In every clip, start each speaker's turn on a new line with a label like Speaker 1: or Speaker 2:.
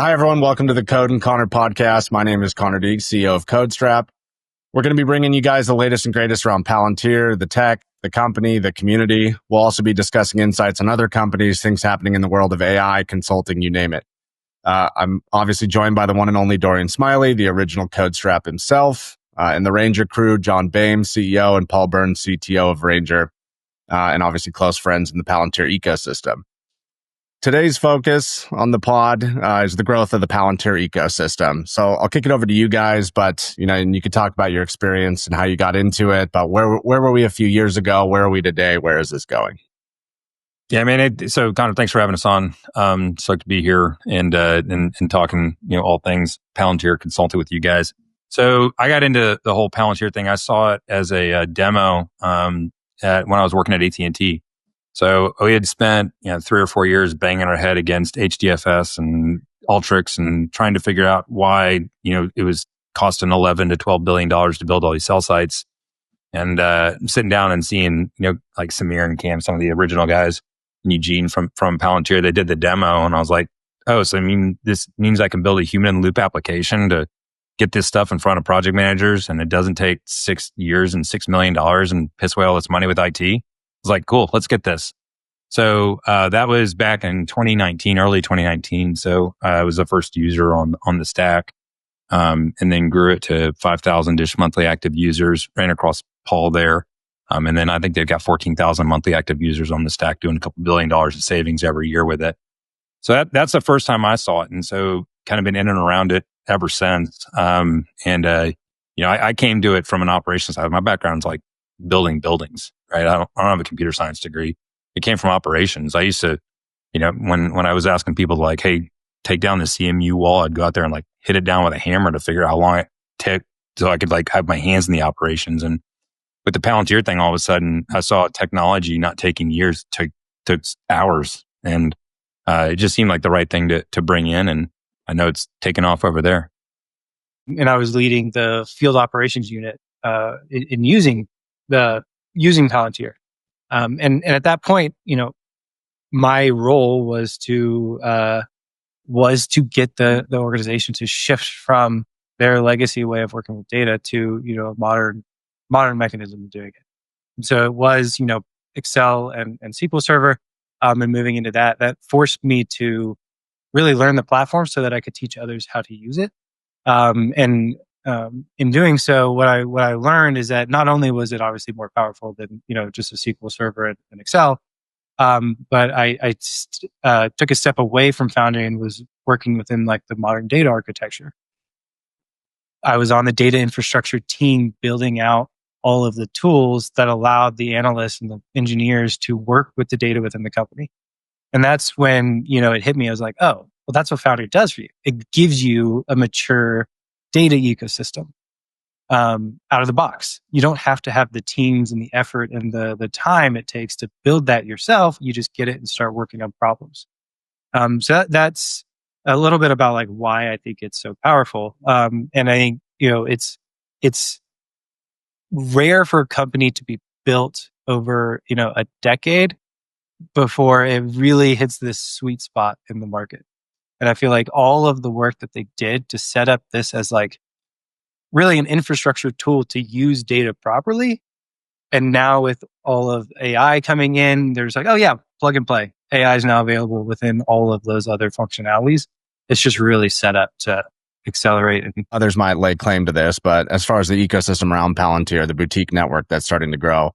Speaker 1: Hi, everyone. Welcome to the Code and Connor podcast. My name is Connor Deeg, CEO of CodeStrap. We're going to be bringing you guys the latest and greatest around Palantir, the tech, the company, the community. We'll also be discussing insights on other companies, things happening in the world of AI, consulting, you name it. I'm obviously joined by the one and only Dorian Smiley, the original CodeStrap himself, and the RANGR crew, John Boehm, CEO, and Paul Burns, CTO of RANGR, and obviously close friends in the Palantir ecosystem. Today's focus on the pod is the growth of the Palantir ecosystem. So I'll kick it over to you guys, but and you could talk about your experience and how you got into it. But where were we a few years ago? Where are we today? Where is this going?
Speaker 2: Yeah, man. So Connor, thanks for having us on. Stoked to be here and talking, all things Palantir consulting with you guys. So I got into the whole Palantir thing. I saw it as a demo when I was working at AT&T. So we had spent 3 or 4 years banging our head against HDFS and Alteryx and trying to figure out why it was costing $11 to $12 billion to build all these cell sites. And sitting down and seeing like Samir and Cam, some of the original guys, and Eugene from Palantir, they did the demo, and I was like, oh, so this means I can build a human in loop application to get this stuff in front of project managers, and it doesn't take 6 years and $6 million and piss away all this money with IT. I was like, cool, let's get this. So that was back in 2019, early 2019. So I was the first user on the stack, and then grew it to 5,000-ish monthly active users, ran across Paul there. And then I think they've got 14,000 monthly active users on the stack, doing a couple $1 billion of savings every year with it. So that's the first time I saw it. And so kind of been in and around it ever since. I came to it from an operations side. My background's like building buildings, right? I don't have a computer science degree. It came from operations. I used to, when I was asking people like, hey, take down the CMU wall, I'd go out there and like hit it down with a hammer to figure out how long it took so I could like have my hands in the operations. And with the Palantir thing, all of a sudden I saw technology not taking years, took hours. And it just seemed like the right thing to bring in. And I know it's taken off over there.
Speaker 3: And I was leading the field operations unit in using Palantir. And at that point, my role was to get the organization to shift from their legacy way of working with data to, a modern mechanism of doing it. And so it was, Excel and SQL Server, and moving into that forced me to really learn the platform so that I could teach others how to use it. In doing so, what I learned is that not only was it obviously more powerful than just a SQL Server and Excel, but I took a step away from Foundry and was working within like the modern data architecture. I was on the data infrastructure team building out all of the tools that allowed the analysts and the engineers to work with the data within the company. And that's when it hit me. I was like, oh, well, that's what Foundry does for you. It gives you a mature data ecosystem out of the box. You don't have to have the teams and the effort and the time it takes to build that yourself. You just get it and start working on problems. So that's a little bit about like why I think it's so powerful. And I think it's rare for a company to be built over a decade before it really hits this sweet spot in the market. And I feel like all of the work that they did to set up this as like really an infrastructure tool to use data properly. And now with all of AI coming in, there's like, oh yeah, plug and play. AI is now available within all of those other functionalities. It's just really set up to accelerate. And
Speaker 1: others might lay claim to this, but as far as the ecosystem around Palantir, the boutique network that's starting to grow,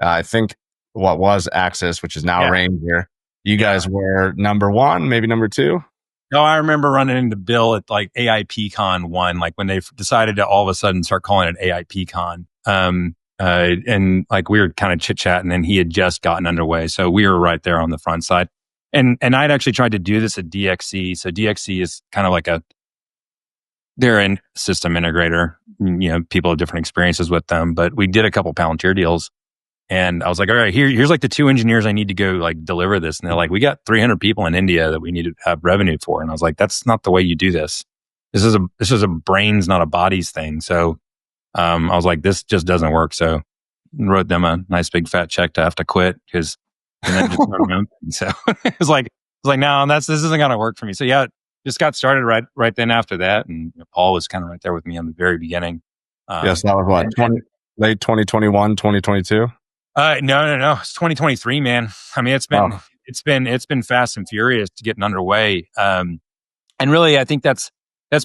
Speaker 1: I think what was Axis, which is now RANGR, you guys were number one, maybe number two.
Speaker 2: No, I remember running into Bill at like AIPCon 1, like when they decided to all of a sudden start calling it AIPCon. And like we were kind of chit chatting, and he had just gotten underway. So we were right there on the front side. And I'd actually tried to do this at DXC. So DXC is kind of like they're a system integrator. People have different experiences with them, but we did a couple Palantir deals. And I was like, all right, here's like the 2 engineers I need to go like deliver this. And they're like, we got 300 people in India that we need to have revenue for. And I was like, that's not the way you do this. This is a brains, not a bodies thing. So I was like, this just doesn't work. So I wrote them a nice big fat check to have to quit because and then just so it was like no, this isn't gonna work for me. So yeah, just got started right then after that. And Paul was kind of right there with me on the very beginning.
Speaker 1: Yes, that was what, late 2021, 2022?
Speaker 2: No. It's 2023, man. I mean, it's been fast and furious to getting underway. And really, I think that's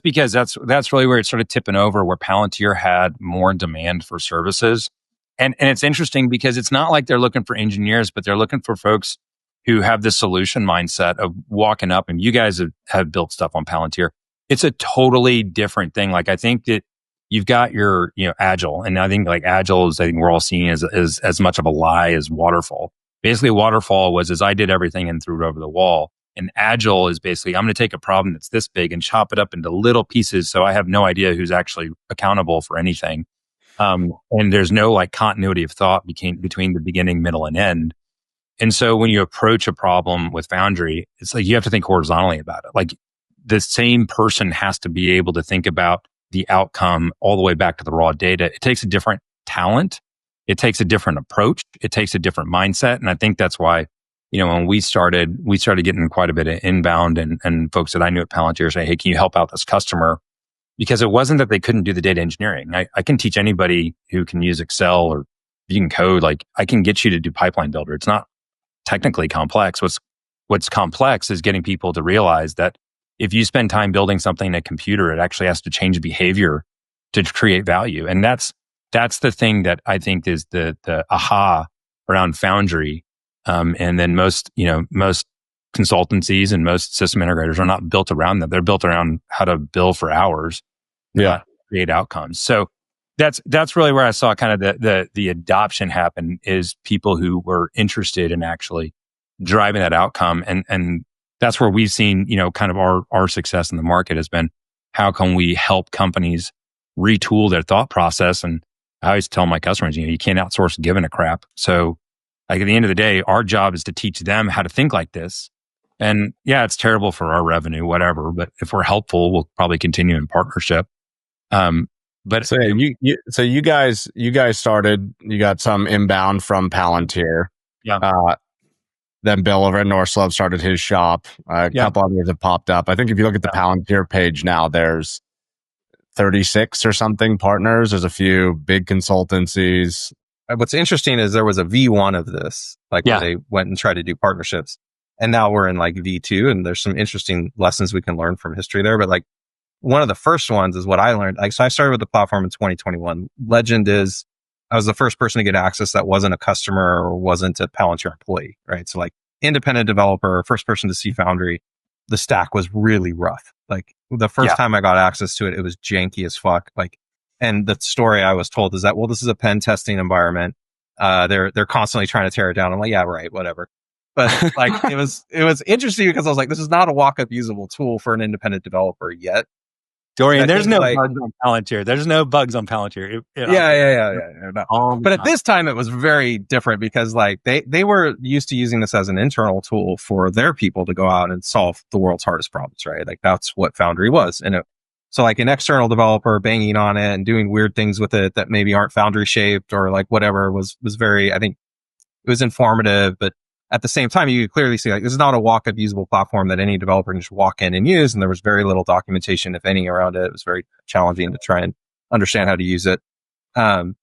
Speaker 2: because that's really where it started tipping over, where Palantir had more demand for services. And it's interesting because it's not like they're looking for engineers, but they're looking for folks who have the solution mindset of walking up. And you guys have built stuff on Palantir. It's a totally different thing. Like, I think that you've got your, Agile. And I think like Agile is, I think we're all seeing as much of a lie as waterfall. Basically, waterfall was I did everything and threw it over the wall. And Agile is basically, I'm going to take a problem that's this big and chop it up into little pieces. So I have no idea who's actually accountable for anything. And there's no like continuity of thought between the beginning, middle, and end. And so when you approach a problem with Foundry, it's like you have to think horizontally about it. Like the same person has to be able to think about the outcome all the way back to the raw data. It takes a different talent. It takes a different approach. It takes a different mindset. And I think that's why, when we started getting quite a bit of inbound and folks that I knew at Palantir say, hey, can you help out this customer? Because it wasn't that they couldn't do the data engineering. I can teach anybody who can use Excel or you can code. Like I can get you to do pipeline builder. It's not technically complex. What's complex is getting people to realize that if you spend time building something in a computer, it actually has to change behavior to create value. And that's the thing that I think is the aha around Foundry. And then most consultancies and most system integrators are not built around that. They're built around how to bill for hours, not create outcomes. So that's really where I saw kind of the adoption happen, is people who were interested in actually driving that outcome. And that's where we've seen, kind of our success in the market has been, how can we help companies retool their thought process? And I always tell my customers, you can't outsource giving a crap. So like at the end of the day, our job is to teach them how to think like this. And yeah, it's terrible for our revenue, whatever. But if we're helpful, we'll probably continue in partnership. But
Speaker 1: so you guys started, you got some inbound from Palantir.
Speaker 2: Yeah.
Speaker 1: Then Bill over at Norslove started his shop. Couple others have popped up. I think if you look at the Palantir page now, there's 36 or something partners. There's a few big consultancies.
Speaker 4: What's interesting is there was a V1 of this, where they went and tried to do partnerships. And now we're in like V2, and there's some interesting lessons we can learn from history there. But like one of the first ones is what I learned. So I started with the platform in 2021. Legend is I was the first person to get access that wasn't a customer or wasn't a Palantir employee, right? So like independent developer, first person to see Foundry, the stack was really rough. Like the first time I got access to it, it was janky as fuck. And the story I was told is that, well, this is a pen testing environment. They're constantly trying to tear it down. I'm like, yeah, right, whatever. But like, it was interesting because I was like, this is not a walk-up usable tool for an independent developer yet.
Speaker 2: Dorian, there's no bugs on Palantir. There's no bugs on Palantir.
Speaker 4: Yeah. No. But at this time, it was very different because like they were used to using this as an internal tool for their people to go out and solve the world's hardest problems, right? Like that's what Foundry was. And so like an external developer banging on it and doing weird things with it that maybe aren't Foundry shaped or like whatever was very, I think it was informative, but at the same time, you could clearly see like this is not a walk-up usable platform that any developer can just walk in and use. And there was very little documentation, if any, around it. It was very challenging to try and understand how to use it. And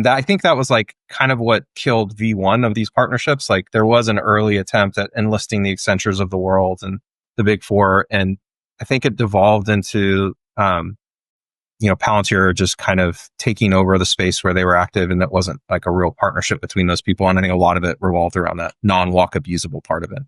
Speaker 4: I think that was like kind of what killed V1 of these partnerships. Like there was an early attempt at enlisting the Accentures of the world and the Big Four. And I think it devolved into, Palantir just kind of taking over the space where they were active, and it wasn't like a real partnership between those people. And I think a lot of it revolved around that non-walk-up usable part of it.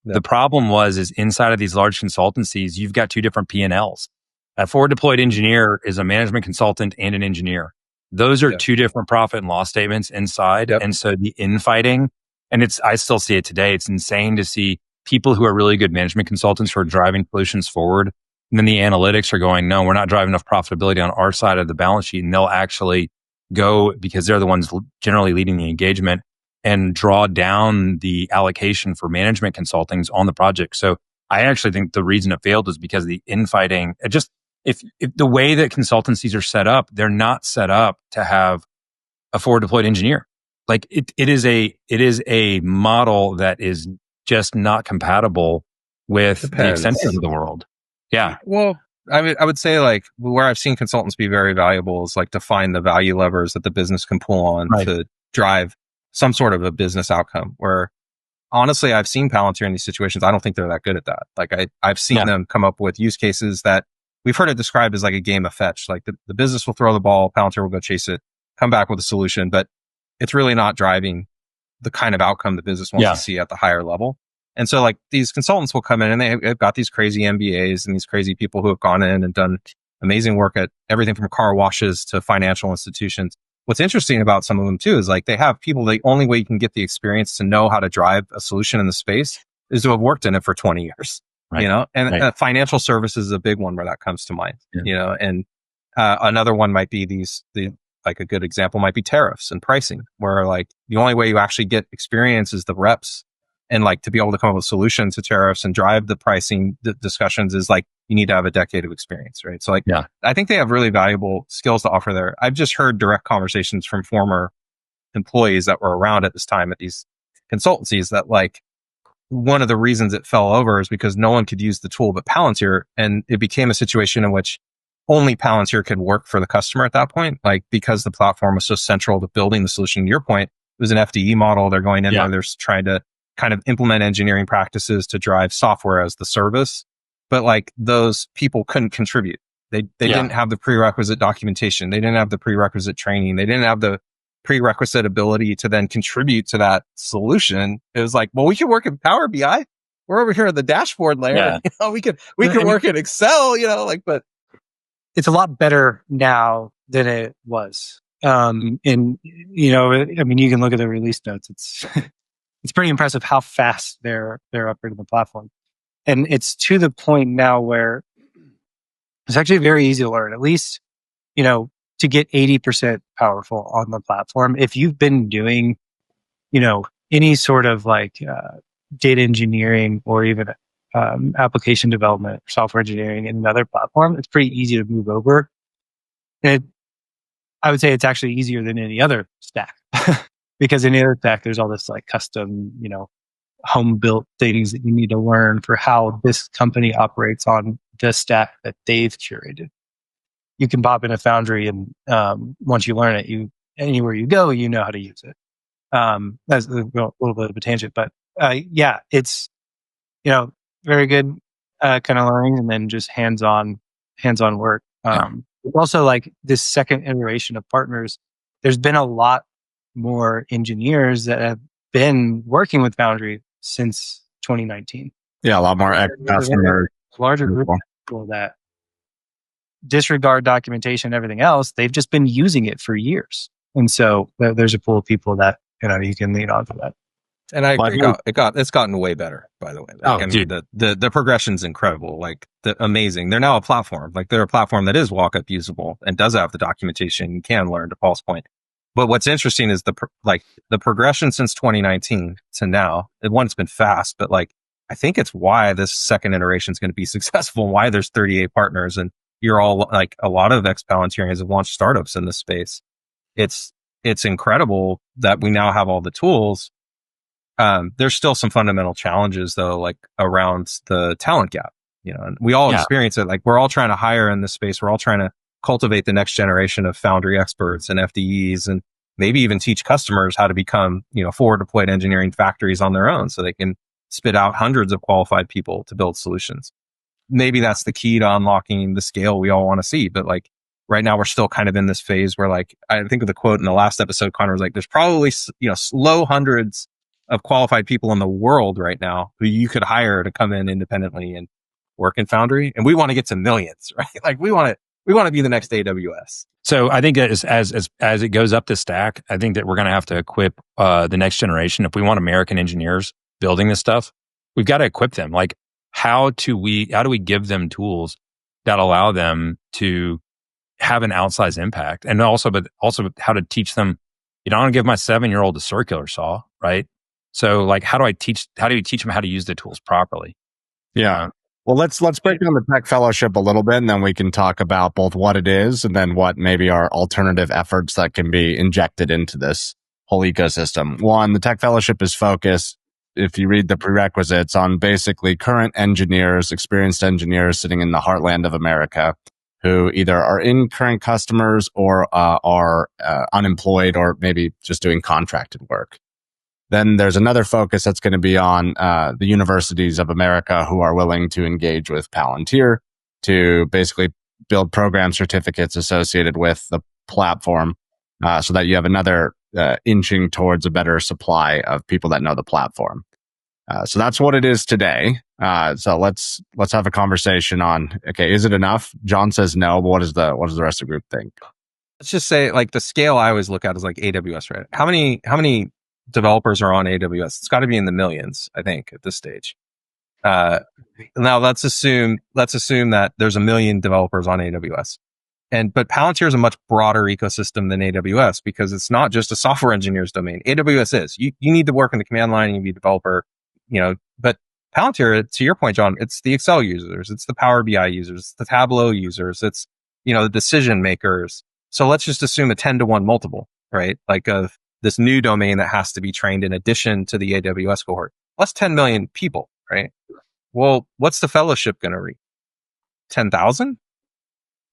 Speaker 2: Yeah. The problem is inside of these large consultancies, you've got two different P&Ls. A forward deployed engineer is a management consultant and an engineer. Those are two different profit and loss statements inside. Yep. And so the infighting, and I still see it today. It's insane to see people who are really good management consultants who are driving solutions forward. And then the analytics are going, no, we're not driving enough profitability on our side of the balance sheet. And they'll actually go, because they're the ones generally leading the engagement, and draw down the allocation for management consultings on the project. So I actually think the reason it failed is because of the infighting. If the way that consultancies are set up, they're not set up to have a forward deployed engineer. Like it is a model that is just not compatible with
Speaker 4: Depends.
Speaker 2: the Accentures of the world. Yeah.
Speaker 4: Well, I would say like where I've seen consultants be very valuable is like to find the value levers that the business can pull on to drive some sort of a business outcome. Where honestly, I've seen Palantir in these situations. I don't think they're that good at that. Like I've seen them come up with use cases that we've heard it described as like a game of fetch. Like the business will throw the ball, Palantir will go chase it, come back with a solution, but it's really not driving the kind of outcome the business wants to see at the higher level. And so like these consultants will come in and they've got these crazy MBAs and these crazy people who have gone in and done amazing work at everything from car washes to financial institutions. What's interesting about some of them too is like they have people, the only way you can get the experience to know how to drive a solution in the space is to have worked in it for 20 years, you know, and financial services is a big one where that comes to mind, you know, and another one might be like a good example might be tariffs and pricing, where like the only way you actually get experience is the reps. And like to be able to come up with solutions to tariffs and drive the pricing discussions is like, you need to have a decade of experience, right? So like, I think they have really valuable skills to offer there. I've just heard direct conversations from former employees that were around at this time at these consultancies that like one of the reasons it fell over is because no one could use the tool but Palantir. And it became a situation in which only Palantir could work for the customer at that point. Like because the platform was so central to building the solution, to your point, it was an FDE model. They're going in there, they're trying to kind of implement engineering practices to drive software as the service. But like those people couldn't contribute. They didn't have the prerequisite documentation. They didn't have the prerequisite training. They didn't have the prerequisite ability to then contribute to that solution. It was like, well, we can work in Power BI. We're over here at the dashboard layer.
Speaker 2: Yeah.
Speaker 4: You know, we can work in Excel, you know, like, but
Speaker 3: it's a lot better now than it was. And you know, I mean, you can look at the release notes. It's pretty impressive how fast they're upgrading the platform. And it's to the point now where it's actually very easy to learn, at least, you know, to get 80% powerful on the platform. If you've been doing, you know, any sort of like data engineering or even application development, software engineering in another platform, it's pretty easy to move over. And I would say it's actually easier than any other stack. Because in the other stack, there's all this like custom, you know, home built things that you need to learn for how this company operates on the stack that they've curated. You can pop in a Foundry and once you learn it, anywhere you go, you know how to use it. That's a little bit of a tangent, but yeah, it's, you know, very good kind of learning and then just hands-on work. Also like this second iteration of partners, there's been a lot more engineers that have been working with Foundry since 2019.
Speaker 1: Yeah, a lot more customers.
Speaker 3: Larger group of people that disregard documentation and everything else. They've just been using it for years. And so there's a pool of people that, you know, you can lean on for that.
Speaker 4: And I agree, it's gotten way better, by the way. Like, I mean,
Speaker 2: dude.
Speaker 4: The progression's incredible. Like amazing. They're now a platform. Like they're a platform that is walk-up usable and does have the documentation. You can learn, to Paul's point. But what's interesting is the progression since 2019 to now. It's been fast, but like I think it's why this second iteration is going to be successful. Why there's 38 partners, and you're all like a lot of ex-Palantirians have launched startups in this space. It's incredible that we now have all the tools. There's still some fundamental challenges though, like around the talent gap. You know, and we all experience it. Like we're all trying to hire in this space. We're all trying to cultivate the next generation of Foundry experts and FDEs, and maybe even teach customers how to become, you know, forward deployed engineering factories on their own so they can spit out hundreds of qualified people to build solutions. Maybe that's the key to unlocking the scale we all want to see. But like right now we're still kind of in this phase where like, I think of the quote in the last episode, Connor was like, there's probably, you know, low hundreds of qualified people in the world right now who you could hire to come in independently and work in Foundry. And we want to get to millions, right? Like we want to be the next AWS.
Speaker 2: So I think as it goes up the stack, I think that we're going to have to equip the next generation. If we want American engineers building this stuff, we've got to equip them. Like how do we give them tools that allow them to have an outsized impact? And also how to teach them, you don't want to give my 7-year-old a circular saw, right? So like, how do you teach them how to use the tools properly?
Speaker 1: Yeah. Well, let's break down the tech fellowship a little bit, and then we can talk about both what it is and then what maybe are alternative efforts that can be injected into this whole ecosystem. One, the tech fellowship is focused if you read the prerequisites on basically current engineers, experienced engineers sitting in the heartland of America who either are in current customers or are unemployed or maybe just doing contracted work. Then there's another focus that's going to be on the universities of America who are willing to engage with Palantir to basically build program certificates associated with the platform so that you have another inching towards a better supply of people that know the platform. So that's what it is today. So let's have a conversation on, okay, is it enough? John says no, but what does the rest of the group think?
Speaker 4: Let's just say, like, the scale I always look at is like AWS, right? How many developers are on AWS? It's got to be in the millions, I think, at this stage. Now let's assume that there's 1 million developers on AWS. But Palantir is a much broader ecosystem than AWS because it's not just a software engineer's domain. AWS is. You need to work in the command line, you need to be a developer, but Palantir, to your point, John, it's the Excel users, it's the Power BI users, it's the Tableau users, it's, the decision makers. So let's just assume a 10-to-1 multiple, right? Like of this new domain that has to be trained in addition to the AWS cohort. That's 10 million people, right? Well, what's the fellowship going to reach? 10,000?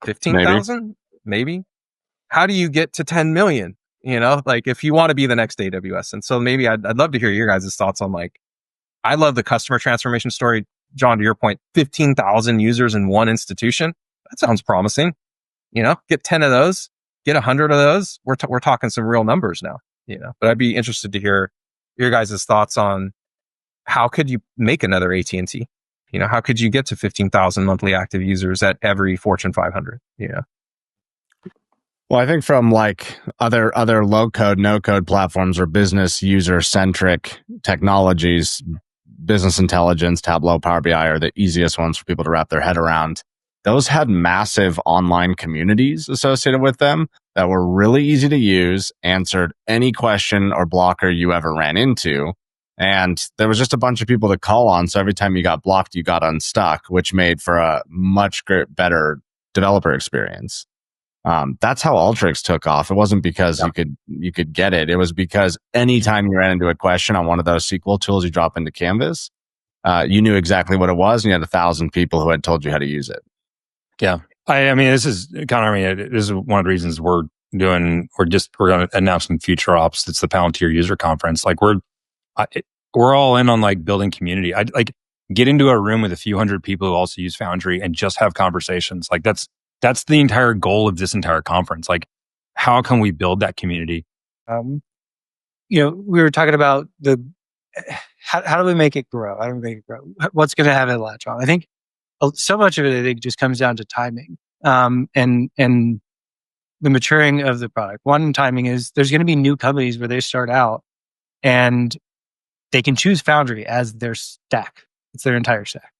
Speaker 4: 15,000? Maybe. How do you get to 10 million? Like if you want to be the next AWS. And so maybe I'd love to hear your guys' thoughts on, like, I love the customer transformation story. John, to your point, 15,000 users in one institution. That sounds promising. Get 10 of those, get 100 of those. We're talking some real numbers now, but I'd be interested to hear your guys' thoughts on how could you make another AT&T? How could you get to 15,000 monthly active users at every Fortune 500?
Speaker 1: Well, I think from like other low code, no code platforms or business user centric technologies, business intelligence, Tableau, Power BI are the easiest ones for people to wrap their head around. Those had massive online communities associated with them that were really easy to use, answered any question or blocker you ever ran into. And there was just a bunch of people to call on. So every time you got blocked, you got unstuck, which made for a much better developer experience. That's how Alteryx took off. It wasn't because you could get it. It was because anytime you ran into a question on one of those SQL tools you drop into Canvas, you knew exactly what it was, and you had 1,000 people who had told you how to use it.
Speaker 2: Yeah, I mean, this is Connor. This is one of the reasons we're going to announce some future ops. It's the Palantir User Conference. Like we're all in on like building community. I like get into a room with a few hundred people who also use Foundry and just have conversations. Like that's the entire goal of this entire conference. Like, how can we build that community?
Speaker 3: We were talking about how do we make it grow? How do we make it grow? What's going to have it latch on? I think so much of it, I think, just comes down to timing, and the maturing of the product. One, timing is there's going to be new companies where they start out and they can choose Foundry as their stack. It's their entire stack.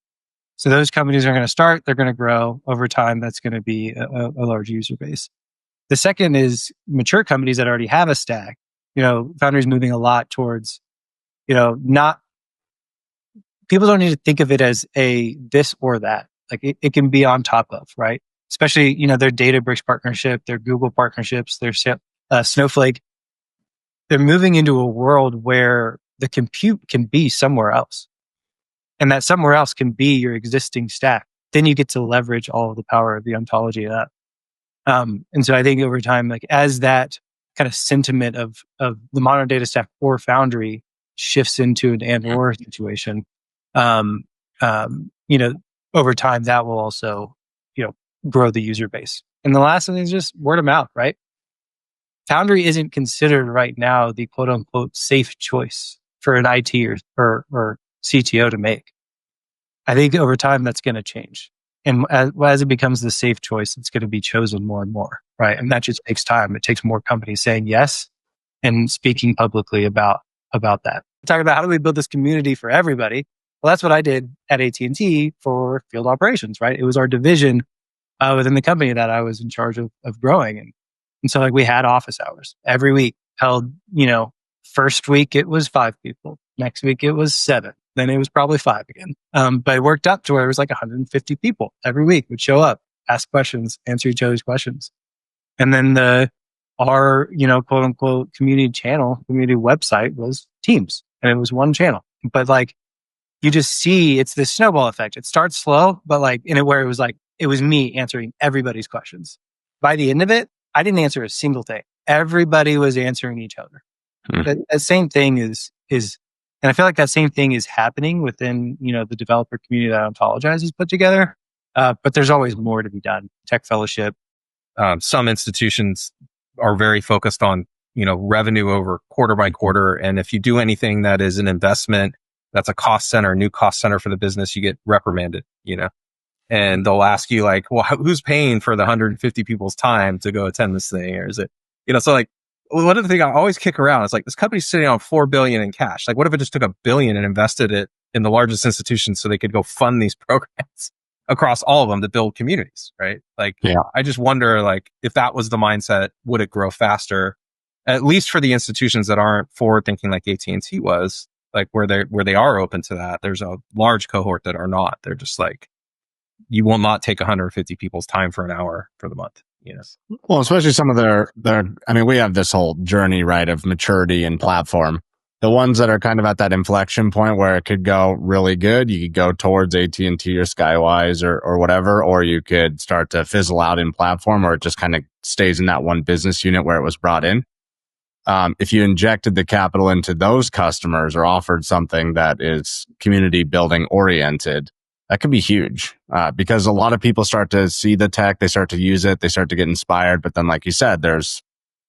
Speaker 3: So those companies are going to start, they're going to grow over time. That's going to be a large user base. The second is mature companies that already have a stack. Foundry is moving a lot towards, not, people don't need to think of it as a this or that. Like it can be on top of, right? Especially, their Databricks partnership, their Google partnerships, their Snowflake. They're moving into a world where the compute can be somewhere else. And that somewhere else can be your existing stack. Then you get to leverage all of the power of the ontology of that. And so I think over time, like as that kind of sentiment of the modern data stack or Foundry shifts into an and/or situation, over time that will also, grow the user base. And the last thing is just word of mouth, right? Foundry isn't considered right now the quote unquote safe choice for an IT or CTO to make. I think over time that's going to change. And as it becomes the safe choice, it's going to be chosen more and more, right? And that just takes time. It takes more companies saying yes and speaking publicly about that. Talking about how do we build this community for everybody? Well, that's what I did at AT&T for field operations, right? It was our division within the company that I was in charge of growing. And so like we had office hours every week held, first week it was 5 people. Next week it was 7. Then it was probably 5 again. But it worked up to where it was like 150 people every week would show up, ask questions, answer each other's questions. And then our, quote unquote community channel, community website was Teams. And it was one channel. But like, you just see it's this snowball effect. It starts slow, but like in it where it was like, it was me answering everybody's questions. By the end of it, I didn't answer a single thing. Everybody was answering each other. That same thing is, and I feel like that same thing is happening within, the developer community that Ontologize has put together. But there's always more to be done. Tech fellowship.
Speaker 4: Some institutions are very focused on, revenue over quarter by quarter. And if you do anything that is an investment, that's a cost center, a new cost center for the business, you get reprimanded, and they'll ask you like, well, who's paying for the 150 people's time to go attend this thing? Or is it, so like, one of the things I always kick around is like, this company's sitting on $4 billion in cash. Like, what if it just took $1 billion and invested it in the largest institutions so they could go fund these programs across all of them to build communities, right? Like, I just wonder, like, if that was the mindset, would it grow faster? At least for the institutions that aren't forward thinking like AT&T was, like where they are open to that. There's a large cohort that are not. They're just like, you will not take 150 people's time for an hour for the month.
Speaker 1: Well, especially some of their, we have this whole journey, right, of maturity and platform. The ones that are kind of at that inflection point where it could go really good, you could go towards AT&T or Skywise or whatever, or you could start to fizzle out in platform, or it just kind of stays in that one business unit where it was brought in. If you injected the capital into those customers or offered something that is community building oriented, that could be huge, because a lot of people start to see the tech, they start to use it, they start to get inspired. But then, like you said, there's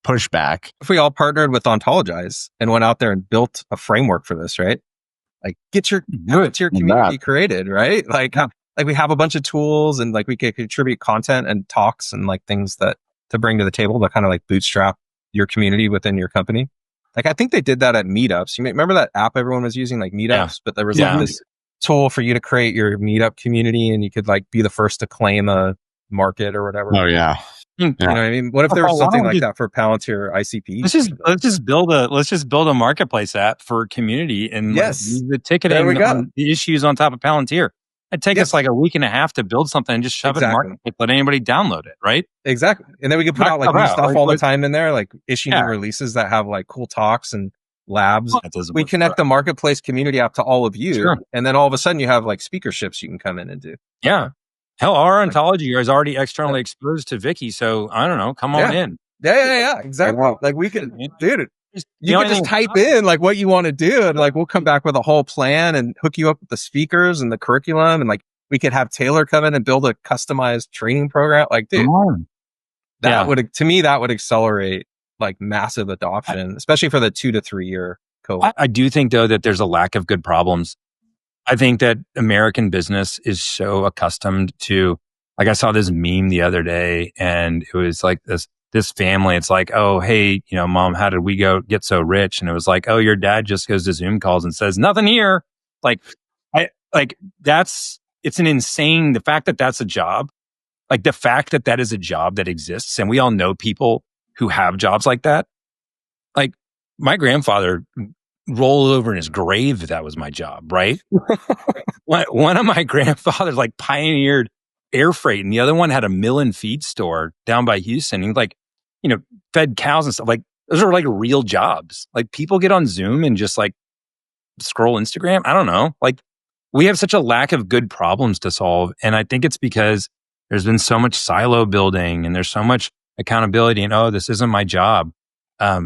Speaker 1: pushback.
Speaker 4: If we all partnered with Ontologize and went out there and built a framework for this, right? Like, get your community created, right? Like we have a bunch of tools and like we could contribute content and talks and like things that to bring to the table to kind of like bootstrap your community within your company. Like, I think they did that at meetups. You remember that app everyone was using, like meetups, but there was like this tool for you to create your meetup community and you could like be the first to claim a market or whatever.
Speaker 1: Oh yeah.
Speaker 4: You know what I mean? What if there was something like that for Palantir ICP?
Speaker 2: Let's just build a marketplace app for community and the ticketing on the issues on top of Palantir. It'd take us like a week and a half to build something and just shove it in marketplace, let anybody download it, right?
Speaker 4: Exactly. And then we could put out like new stuff all the time in there, like issue new releases that have like cool talks and labs. We connect the marketplace community app to all of you. And then all of a sudden you have like speakerships you can come in and do.
Speaker 2: Yeah. Hell, our ontology is already externally exposed to Vicky. So I don't know, come on in.
Speaker 4: Yeah. Exactly. Like we could, dude, you can just type in like what you want to do and like we'll come back with a whole plan and hook you up with the speakers and the curriculum. And like we could have Taylor come in and build a customized training program. Like, dude, that would accelerate like massive adoption, especially for the 2 to 3 year cohort.
Speaker 2: I do think though that there's a lack of good problems. I think that American business is so accustomed to, like I saw this meme the other day and it was like this family. It's like, oh, hey, mom, how did we get so rich? And it was like, oh, your dad just goes to Zoom calls and says, nothing here. It's an insane, the fact that that's a job, like the fact that that is a job that exists. And we all know people who have jobs like that. Like my grandfather rolled over in his grave if that was my job, right? One of my grandfathers like pioneered air freight and the other one had a mill and feed store down by Houston. He like, fed cows and stuff. Like those are like real jobs. Like people get on Zoom and just like scroll Instagram. I don't know. Like we have such a lack of good problems to solve. And I think it's because there's been so much silo building and there's so much accountability and, oh, this isn't my job. I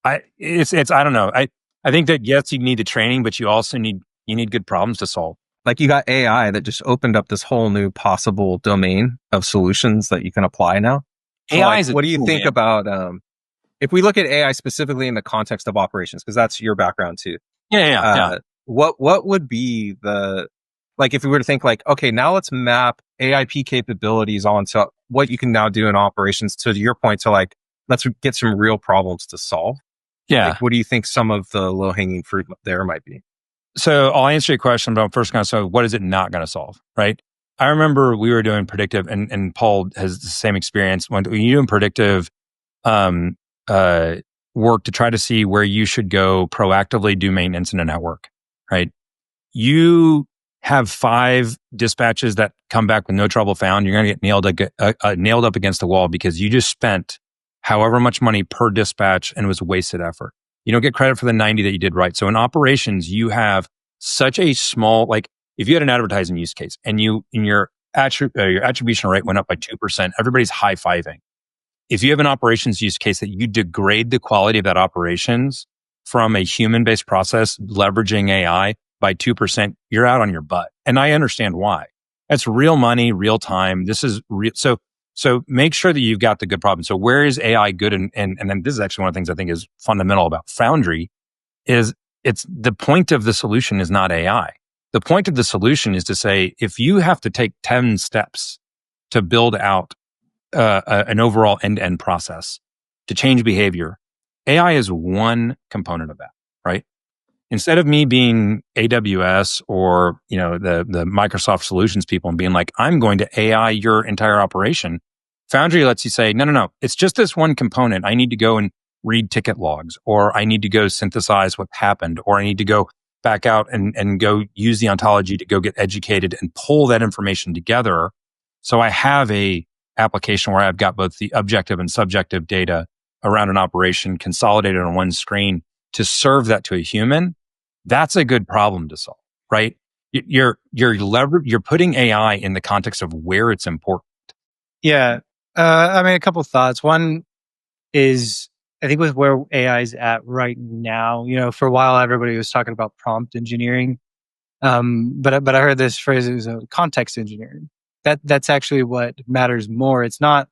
Speaker 2: don't know. I think that yes, you need the training, but you also need good problems to solve.
Speaker 4: Like you got AI that just opened up this whole new possible domain of solutions that you can apply now. So
Speaker 2: AI
Speaker 4: what do you think about if we look at AI specifically in the context of operations, because that's your background too.
Speaker 2: Yeah.
Speaker 4: What would be if we were to think like, okay, now let's map AIP capabilities onto what you can now do in operations to your point to like, let's get some real problems to solve.
Speaker 2: Yeah.
Speaker 4: Like, what do you think some of the low hanging fruit there might be?
Speaker 2: So I'll answer your question, but I'm first going to say, what is it not going to solve, right? I remember we were doing predictive, and Paul has the same experience. When you're doing predictive work to try to see where you should go proactively do maintenance in a network, right? You have 5 dispatches that come back with no trouble found. You're going to get nailed up against the wall because you just spent however much money per dispatch and it was wasted effort. You don't get credit for the 90 that you did right. So in operations, you have such a small, like if you had an advertising use case and your attribution rate went up by 2%, everybody's high-fiving. If you have an operations use case that you degrade the quality of that operations from a human-based process leveraging AI by 2%, you're out on your butt. And I understand why. That's real money, real time. This is real. So make sure that you've got the good problem. So where is AI good? And then this is actually one of the things I think is fundamental about Foundry is it's the point of the solution is not AI. The point of the solution is to say, if you have to take 10 steps to build out an overall end-to-end process to change behavior, AI is one component of that, right? Instead of me being AWS or, the Microsoft solutions people and being like, I'm going to AI your entire operation, Foundry lets you say, no, it's just this one component. I need to go and read ticket logs, or I need to go synthesize what happened, or I need to go back out and go use the ontology to go get educated and pull that information together. So I have a application where I've got both the objective and subjective data around an operation consolidated on one screen to serve that to a human. That's a good problem to solve, right? You're putting AI in the context of where it's important.
Speaker 3: Yeah. A couple of thoughts. One is, I think with where AI is at right now, for a while, everybody was talking about prompt engineering. But I heard this phrase, it was context engineering. That's actually what matters more. It's not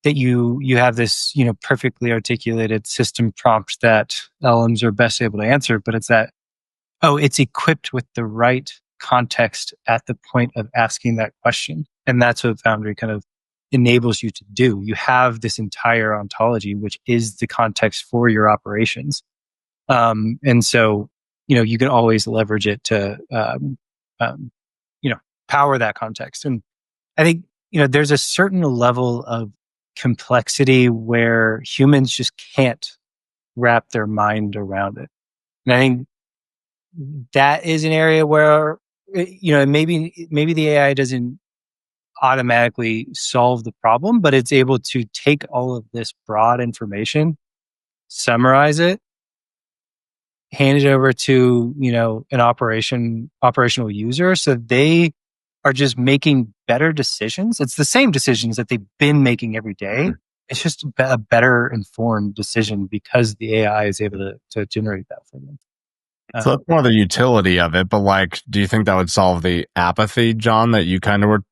Speaker 3: that you have this, perfectly articulated system prompt that LLMs are best able to answer, but it's that, it's equipped with the right context at the point of asking that question. And that's what Foundry kind of enables you to do. You have this entire ontology, which is the context for your operations. And so, you can always leverage it to, power that context. And I think, there's a certain level of complexity where humans just can't wrap their mind around it. And I think that is an area where, maybe the AI doesn't automatically solve the problem, but it's able to take all of this broad information, summarize it, hand it over to, an operational user. So they are just making better decisions. It's the same decisions that they've been making every day. It's just a better informed decision because the AI is able to generate that for them.
Speaker 1: So that's more the utility of it, but do you think that would solve the apathy, John, that you kind of were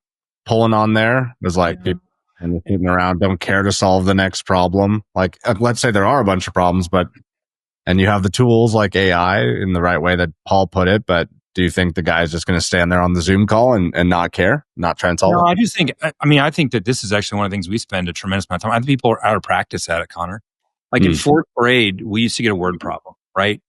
Speaker 1: pulling on there? It was people sitting around, don't care to solve the next problem. Let's say there are a bunch of problems, and you have the tools like AI in the right way that Paul put it, but do you think the guy is just going to stand there on the Zoom call and not care, not try and solve it?
Speaker 2: I just think, I think that this is actually one of the things we spend a tremendous amount of time. I think people are out of practice at it, Connor. In fourth grade, we used to get a word problem, right?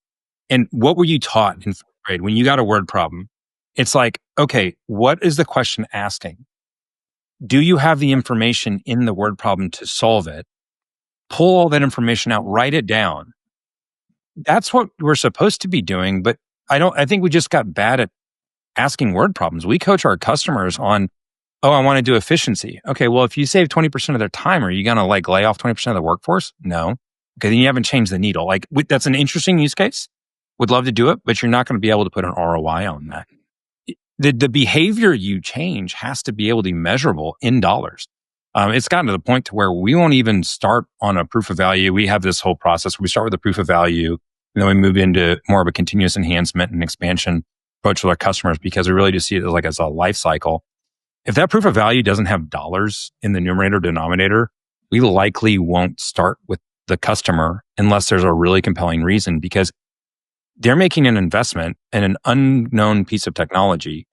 Speaker 2: And what were you taught in fourth grade when you got a word problem? It's like, okay, what is the question asking? Do you have the information in the word problem to solve it? Pull all that information out, write it down. That's what we're supposed to be doing, but I think we just got bad at asking word problems. We coach our customers on, I want to do efficiency. Okay, well, if you save 20% of their time, are you going to lay off 20% of the workforce? No. Okay, then you haven't changed the needle. That's an interesting use case. Would love to do it, but you're not going to be able to put an ROI on that. The behavior you change has to be able to be measurable in dollars. It's gotten to the point to where we won't even start on a proof of value. We have this whole process where we start with a proof of value, and then we move into more of a continuous enhancement and expansion approach with our customers because we really just see it as a life cycle. If that proof of value doesn't have dollars in the numerator denominator, we likely won't start with the customer unless there's a really compelling reason, because they're making an investment in an unknown piece of technology.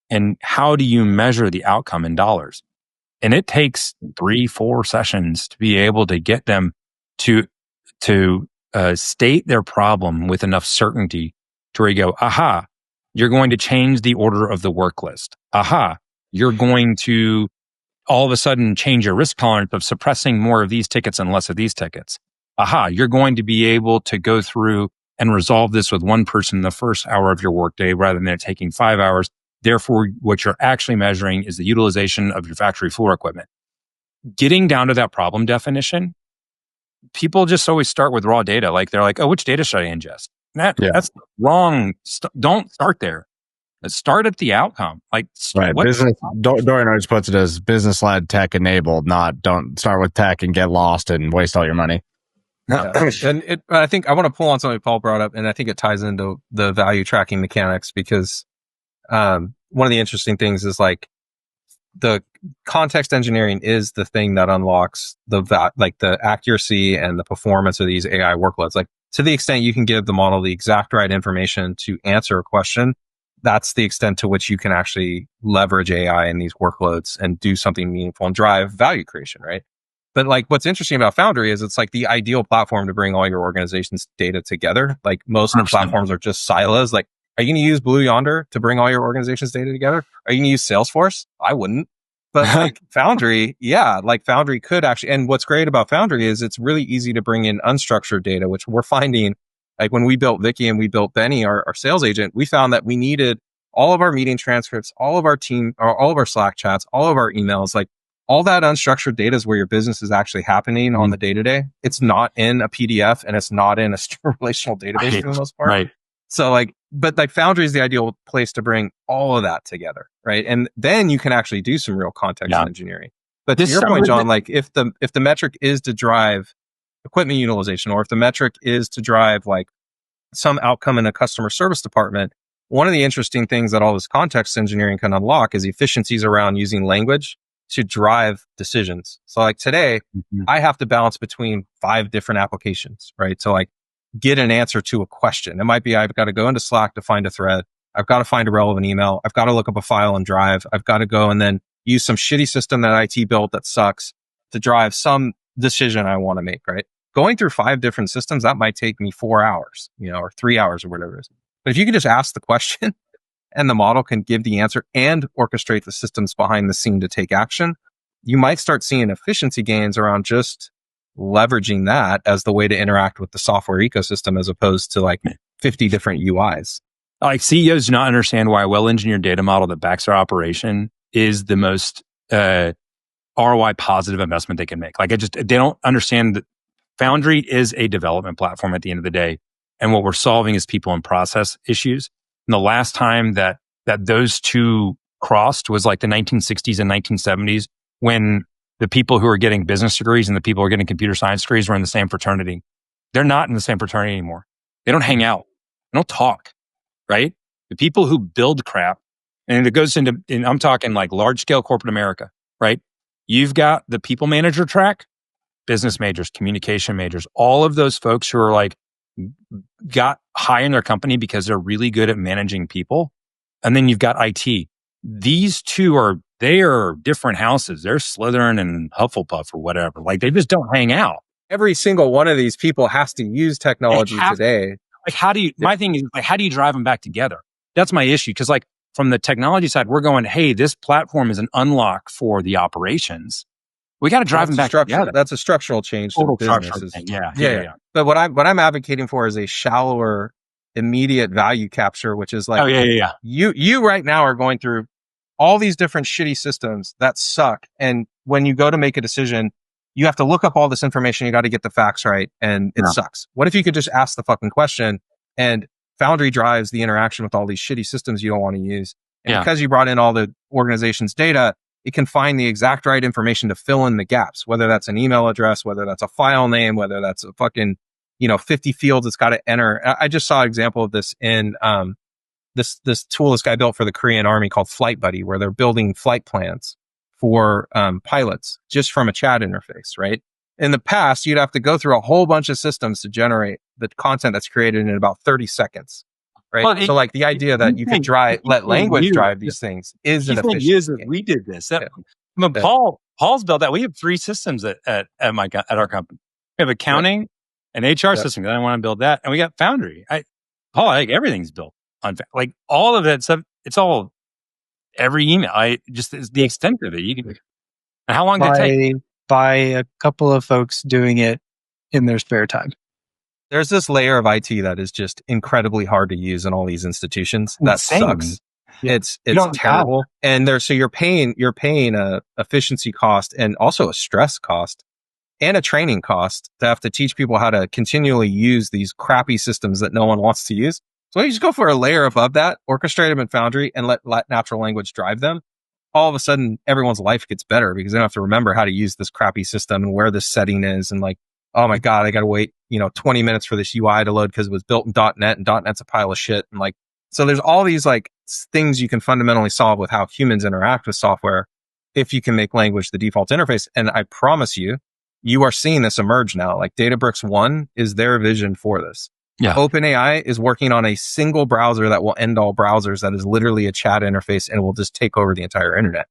Speaker 2: And how do you measure the outcome in dollars? And it takes 3-4 sessions to be able to get them to state their problem with enough certainty to where you go, aha, you're going to change the order of the work list. Aha, you're going to all of a sudden change your risk tolerance of suppressing more of these tickets and less of these tickets. Aha, you're going to be able to go through and resolve this with one person in the first hour of your workday rather than it taking 5 hours. Therefore, what you're actually measuring is the utilization of your factory floor equipment. Getting down to that problem definition, people just always start with raw data. They're like, which data should I ingest? That's wrong. Don't start there. Let's start at the outcome. Like,
Speaker 1: right. Business. Dorian always puts it as business led, tech enabled. Not don't start with tech and get lost and waste all your money.
Speaker 4: Yeah. And I think I want to pull on something Paul brought up, and I think it ties into the value tracking mechanics because one of the interesting things is like the context engineering is the thing that unlocks the accuracy and the performance of these AI workloads. Like, to the extent you can give the model the exact right information to answer a question, that's the extent to which you can actually leverage AI in these workloads and do something meaningful and drive value creation, right? But like, what's interesting about Foundry is it's like the ideal platform to bring all your organization's data together. Like, most platforms are just silos. Like, are you going to use Blue Yonder to bring all your organization's data together? Are you going to use Salesforce? I wouldn't. But like Foundry, like Foundry could actually, and what's great about Foundry is it's really easy to bring in unstructured data, which we're finding, like when we built Vicky and we built Benny, our sales agent, we found that we needed all of our meeting transcripts, all of our team, or all of our Slack chats, all of our emails, like all that unstructured data is where your business is actually happening on the day to day. It's not in a PDF and it's not in a relational database for the most part.
Speaker 2: Right.
Speaker 4: So like, but like Foundry is the ideal place to bring all of that together, right? And then you can actually do some real context engineering. But to your point, John, like if the metric is to drive equipment utilization, or if the metric is to drive like some outcome in a customer service department, one of the interesting things that all this context engineering can unlock is efficiencies around using language to drive decisions. So like today, I have to balance between 5 different applications, right? So like, get an answer to a question. It might be I've got to go into Slack to find a thread. I've got to find a relevant email. I've got to look up a file in Drive. I've got to go and then use some shitty system that IT built that sucks to drive some decision I want to make, right? Going through 5 different systems, that might take me 4 hours, or 3 hours or whatever it is. But if you can just ask the question and the model can give the answer and orchestrate the systems behind the scene to take action, you might start seeing efficiency gains around just leveraging that as the way to interact with the software ecosystem as opposed to like 50 different UIs.
Speaker 2: Like, CEOs do not understand why a well-engineered data model that backs their operation is the most ROI positive investment they can make. Like, they don't understand that Foundry is a development platform at the end of the day. And what we're solving is people and process issues. And the last time that those two crossed was like the 1960s and 1970s, when the people who are getting business degrees and the people who are getting computer science degrees were in the same fraternity. They're not in the same fraternity anymore. They don't hang out. They don't talk, right? The people who build crap, and it goes into, and I'm talking like large scale corporate America, right? You've got the people manager track, business majors, communication majors, all of those folks who are like, got high in their company because they're really good at managing people. And then you've got IT. These two they are different houses. They're Slytherin and Hufflepuff or whatever. Like, they just don't hang out.
Speaker 4: Every single one of these people has to use technology today.
Speaker 2: Like, my thing is, like, how do you drive them back together? That's my issue. Cause like, from the technology side, we're going, hey, this platform is an unlock for the operations. We got to drive them back together.
Speaker 4: That's a structural change.
Speaker 2: Total structural thing. Yeah.
Speaker 4: But what I'm advocating for is a shallower, immediate value capture, which is like, you right now are going through all these different shitty systems that suck. And when you go to make a decision, you have to look up all this information. You got to get the facts right. And it sucks. What if you could just ask the fucking question, and Foundry drives the interaction with all these shitty systems you don't want to use. And because you brought in all the organization's data, it can find the exact right information to fill in the gaps, whether that's an email address, whether that's a file name, whether that's a fucking, 50 fields it's got to enter. I just saw an example of this in, this tool this guy built for the Korean Army called Flight Buddy, where they're building flight plans for pilots just from a chat interface, right? In the past, you'd have to go through a whole bunch of systems to generate the content that's created in about 30 seconds, right? Well, so like the idea that you could let language drive these things is an efficient.
Speaker 2: Years that we did this. Paul's built that. We have 3 systems at our company. We have accounting, an HR system. I want to build that, and we got Foundry. Paul, I think everything's built on like all of that stuff. It's all every email. It's the extent of it. You can. And how long did it take?
Speaker 3: By a couple of folks doing it in their spare time.
Speaker 4: There's this layer of IT that is just incredibly hard to use in all these institutions. That sucks. Yeah. It's terrible. And so you're paying a efficiency cost and also a stress cost. and a training cost to have to teach people how to continually use these crappy systems that no one wants to use. So when you just go for a layer above that, orchestrate them in Foundry and let natural language drive them, all of a sudden everyone's life gets better because they don't have to remember how to use this crappy system and where this setting is. And like, oh my God, I got to wait, 20 minutes for this UI to load because it was built in .NET and .NET's a pile of shit. And like, so there's all these like things you can fundamentally solve with how humans interact with software if you can make language the default interface. And I promise you, you are seeing this emerge now. Like Databricks 1 is their vision for this.
Speaker 2: Yeah.
Speaker 4: OpenAI is working on a single browser that will end all browsers that is literally a chat interface and will just take over the entire internet.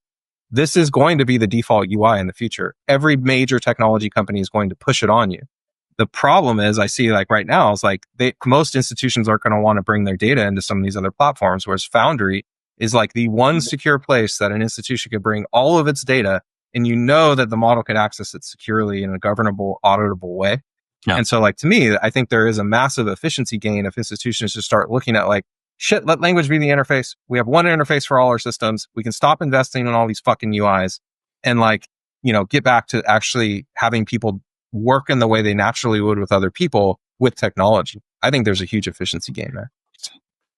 Speaker 4: This is going to be the default UI in the future. Every major technology company is going to push it on you. The problem is I see like right now is like most institutions are going to want to bring their data into some of these other platforms, whereas Foundry is like the one secure place that an institution could bring all of its data, and that the model could access it securely in a governable, auditable way.
Speaker 2: Yeah.
Speaker 4: And so like to me, I think there is a massive efficiency gain if institutions just start looking at like, shit, let language be the interface. We have one interface for all our systems. We can stop investing in all these fucking UIs and like, get back to actually having people work in the way they naturally would with other people with technology. I think there's a huge efficiency gain there.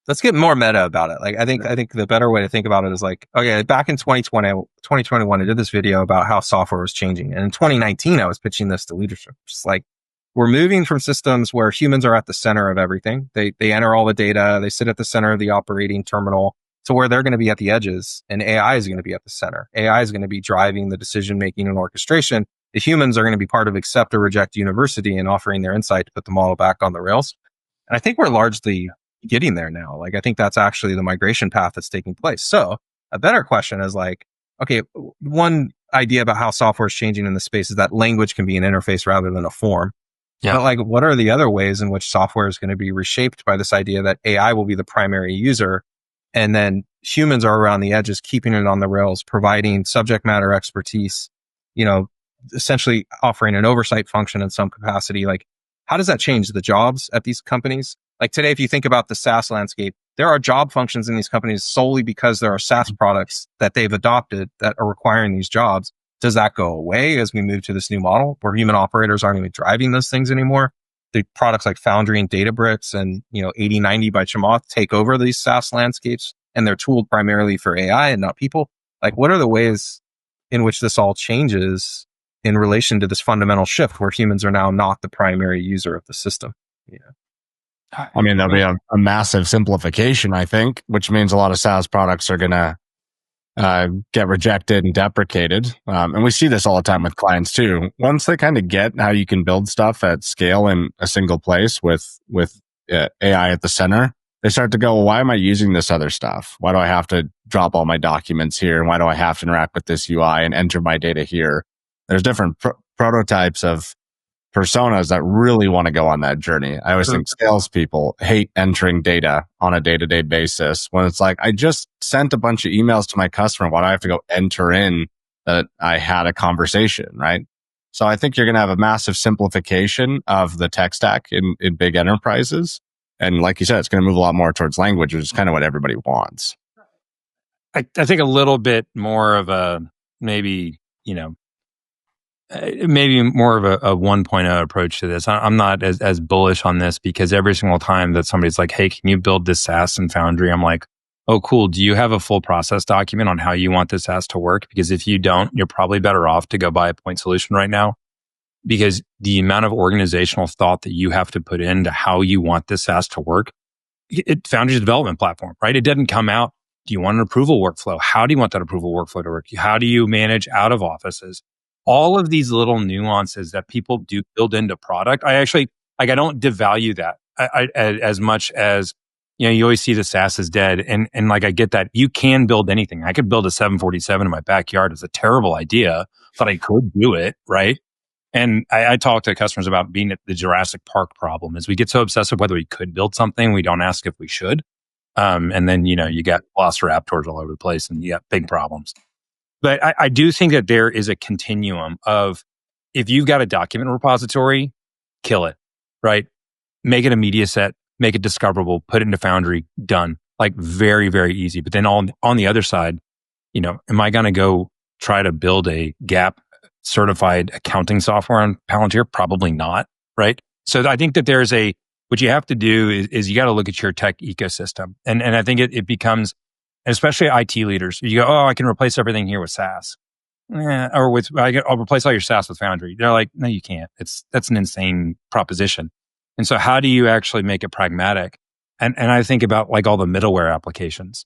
Speaker 4: Let's get more meta about it. Like, I think the better way to think about it is like, okay, back in 2021, I did this video about how software was changing. And in 2019, I was pitching this to leadership. Just like, we're moving from systems where humans are at the center of everything. They enter all the data. They sit at the center of the operating terminal to where they're going to be at the edges, and AI is going to be at the center. AI is going to be driving the decision-making and orchestration. The humans are going to be part of accept or reject university and offering their insight to put the model back on the rails. And I think we're largely getting there now. Like, I think that's actually the migration path that's taking place. So a better question is like, okay, one idea about how software is changing in the space is that language can be an interface rather than a form.
Speaker 2: Yeah.
Speaker 4: But like, what are the other ways in which software is going to be reshaped by this idea that AI will be the primary user, and then humans are around the edges, keeping it on the rails, providing subject matter expertise, essentially offering an oversight function in some capacity? Like, how does that change the jobs at these companies? Like today, if you think about the SaaS landscape, there are job functions in these companies solely because there are SaaS products that they've adopted that are requiring these jobs. Does that go away as we move to this new model where human operators aren't even driving those things anymore? The products like Foundry and Databricks and, 8090 by Chamath take over these SaaS landscapes, and they're tooled primarily for AI and not people. Like, what are the ways in which this all changes in relation to this fundamental shift where humans are now not the primary user of the system?
Speaker 1: I mean, there'll be a massive simplification, I think, which means a lot of SaaS products are going to get rejected and deprecated. And we see this all the time with clients too. Once they kind of get how you can build stuff at scale in a single place with AI at the center, they start to go, well, why am I using this other stuff? Why do I have to drop all my documents here? And why do I have to interact with this UI and enter my data here? There's different prototypes of personas that really want to go on that journey. I always think salespeople hate entering data on a day-to-day basis when it's like, I just sent a bunch of emails to my customer. Why do I have to go enter in that I had a conversation, right? So I think you're going to have a massive simplification of the tech stack in big enterprises. And like you said, it's going to move a lot more towards language, which is kind of what everybody wants.
Speaker 2: I think a little bit more of a maybe more of a 1.0 approach to this. I'm not as bullish on this because every single time that somebody's like, hey, can you build this SaaS in Foundry? I'm like, oh, cool. Do you have a full process document on how you want this SaaS to work? Because if you don't, you're probably better off to go buy a point solution right now, because the amount of organizational thought that you have to put into how you want this SaaS to work, Foundry's a development platform, right? It doesn't come out. Do you want an approval workflow? How do you want that approval workflow to work? How do you manage out of offices? All of these little nuances that people do build into product, I don't devalue that as much as, you always see the SaaS is dead. And like, I get that you can build anything. I could build a 747 in my backyard. It's a terrible idea, but I could do it, right? And I talk to customers about being at the Jurassic Park problem is we get so obsessed with whether we could build something. We don't ask if we should. And then, you got velociraptors all over the place and you got big problems. But I do think that there is a continuum of, if you've got a document repository, kill it, right? Make it a media set, make it discoverable, put it into Foundry, done. Like, very, very easy. But then on the other side, am I going to go try to build a gap certified accounting software on Palantir? Probably not, right? So I think that what you have to do is you got to look at your tech ecosystem. And I think it becomes, especially IT leaders, you go, oh, I can replace everything here with SaaS. I'll replace all your SaaS with Foundry. They're like, no, you can't. That's an insane proposition. And so how do you actually make it pragmatic? And I think about like all the middleware applications.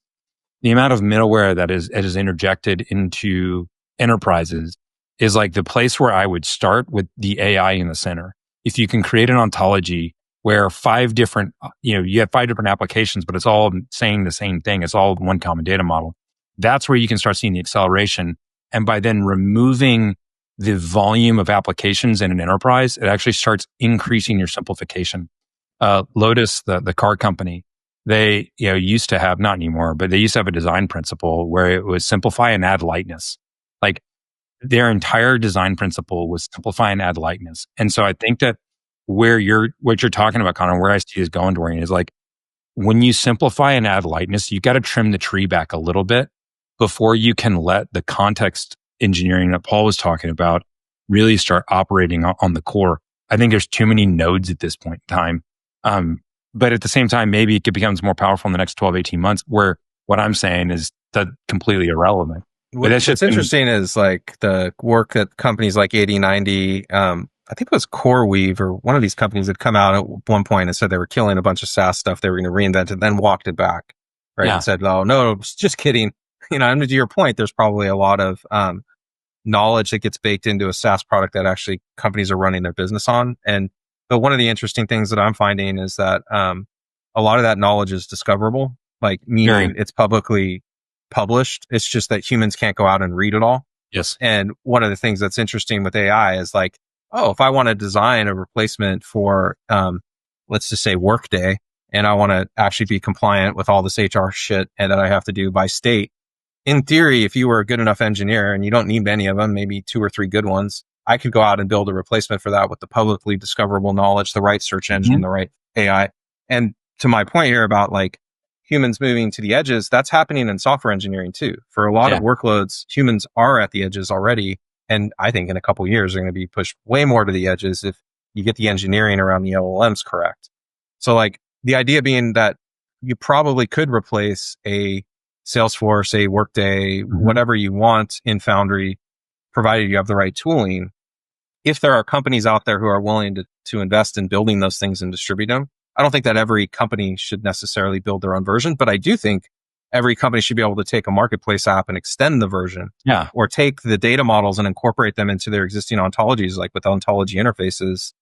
Speaker 2: The amount of middleware that is interjected into enterprises is like the place where I would start with the AI in the center. If you can create an ontology where you have 5 different applications, but it's all saying the same thing. It's all one common data model. That's where you can start seeing the acceleration. And by then removing the volume of applications in an enterprise, it actually starts increasing your simplification. Lotus, the car company, they used to have, not anymore, but they used to have a design principle where it was simplify and add lightness. Like their entire design principle was simplify and add lightness. And so I think that what you're talking about, Connor, where I see is going, Dorian, is like when you simplify and add lightness, you got to trim the tree back a little bit before you can let the context engineering that Paul was talking about really start operating on the core. I think there's too many nodes at this point in time. But at the same time, maybe it becomes more powerful in the next 12, 18 months, where what I'm saying is that completely irrelevant.
Speaker 4: What's interesting is like the work that companies like 8090, I think it was CoreWeave or one of these companies had come out at one point and said they were killing a bunch of SaaS stuff. They were going to reinvent it, then walked it back, right? And said, oh, no, just kidding. And to your point, there's probably a lot of knowledge that gets baked into a SaaS product that actually companies are running their business on. But one of the interesting things that I'm finding is that a lot of that knowledge is discoverable, like meaning it's publicly published. It's just that humans can't go out and read it all.
Speaker 2: Yes.
Speaker 4: And one of the things that's interesting with AI is like, oh, if I want to design a replacement for, let's just say Workday, and I want to actually be compliant with all this HR shit and that I have to do by state. In theory, if you were a good enough engineer, and you don't need many of them, maybe 2 or 3 good ones, I could go out and build a replacement for that with the publicly discoverable knowledge, the right search engine, the right AI. And to my point here about like humans moving to the edges, that's happening in software engineering too. For a lot of workloads, humans are at the edges already. And I think in a couple of years, they're going to be pushed way more to the edges if you get the engineering around the LLMs correct. So like the idea being that you probably could replace a Salesforce, a Workday, whatever you want in Foundry, provided you have the right tooling. If there are companies out there who are willing to invest in building those things and distribute them, I don't think that every company should necessarily build their own version, but I do think every company should be able to take a marketplace app and extend the version.
Speaker 2: Yeah.
Speaker 4: Or take the data models and incorporate them into their existing ontologies, like with ontology interfaces.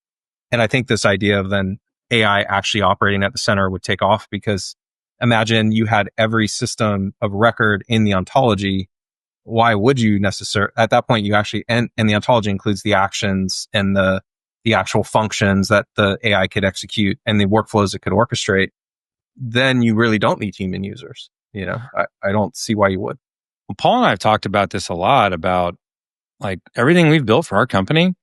Speaker 4: And I think this idea of then AI actually operating at the center would take off, because imagine you had every system of record in the ontology. Why would you necessarily, at that point, you actually, and the ontology includes the actions and the actual functions that the AI could execute and the workflows it could orchestrate. Then you really don't need human users. I don't see why you would.
Speaker 2: Well, Paul and I have talked about this a lot, about like everything we've built for our company.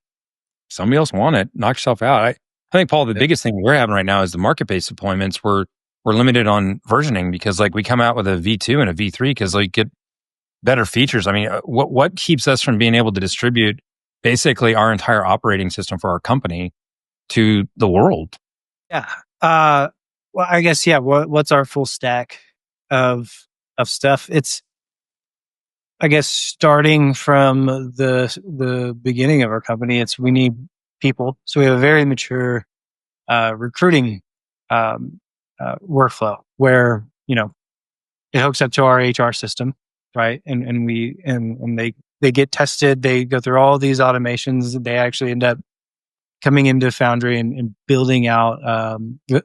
Speaker 2: Somebody else want it, knock yourself out. I think, Paul, the biggest thing we're having right now is the market-based deployments. We're limited on versioning because like we come out with a V2 and a V3 because like get better features. I mean, what keeps us from being able to distribute basically our entire operating system for our company to the world?
Speaker 3: Yeah. Well, I guess, what's our full stack of stuff? It's, I guess, starting from the beginning of our company, we need people. So we have a very mature recruiting workflow where, it hooks up to our HR system, right? And they get tested, they go through all these automations, they actually end up coming into Foundry and building out,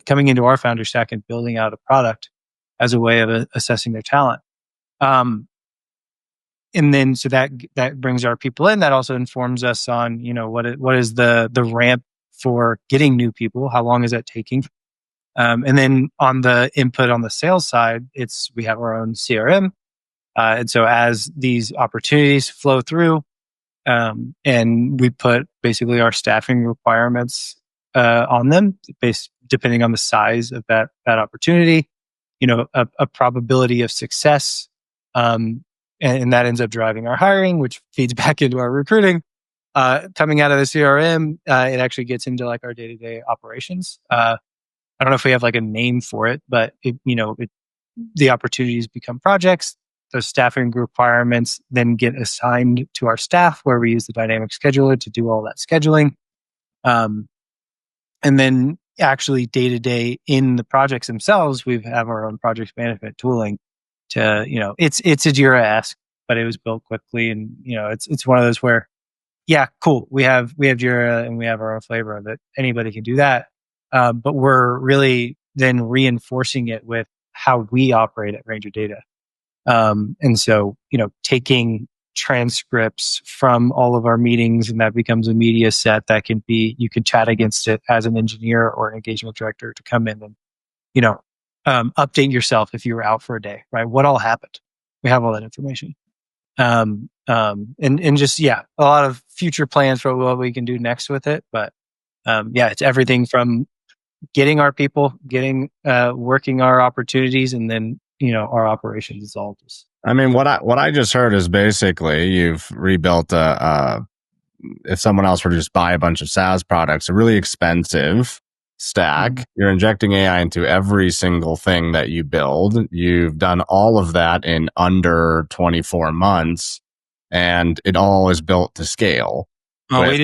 Speaker 3: coming into our Foundry stack and building out a product as a way of assessing their talent. And then, so that brings our people in. That also informs us on, what is the ramp for getting new people? How long is that taking? And then on the input on the sales side, we have our own CRM. And so as these opportunities flow through, and we put basically our staffing requirements on them, depending on the size of that opportunity, a probability of success, and that ends up driving our hiring, which feeds back into our recruiting. coming out of the CRM, it actually gets into like our day-to-day operations. I don't know if we have like a name for it, but the opportunities become projects. Those staffing requirements then get assigned to our staff, where we use the dynamic scheduler to do all that scheduling. And then actually day to day in the projects themselves, we have our own project management tooling to, it's a Jira-esque, but it was built quickly. And, it's one of those where, yeah, cool. We have Jira and we have our own flavor of it. Anybody can do that. But we're really then reinforcing it with how we operate at Ranger Data. And so, taking transcripts from all of our meetings, and that becomes a media set that you can chat against it as an engineer or an engagement director to come in and, update yourself if you were out for a day, right? What all happened? We have all that information. And just, a lot of future plans for what we can do next with it. But, it's everything from getting our people, working our opportunities, and then, our operations is all just.
Speaker 1: I mean, what I just heard is basically you've rebuilt if someone else were to just buy a bunch of SaaS products, a really expensive stack. Mm-hmm. You're injecting AI into every single thing that you build. You've done all of that in under 24 months, and it all is built to scale.
Speaker 2: Oh, we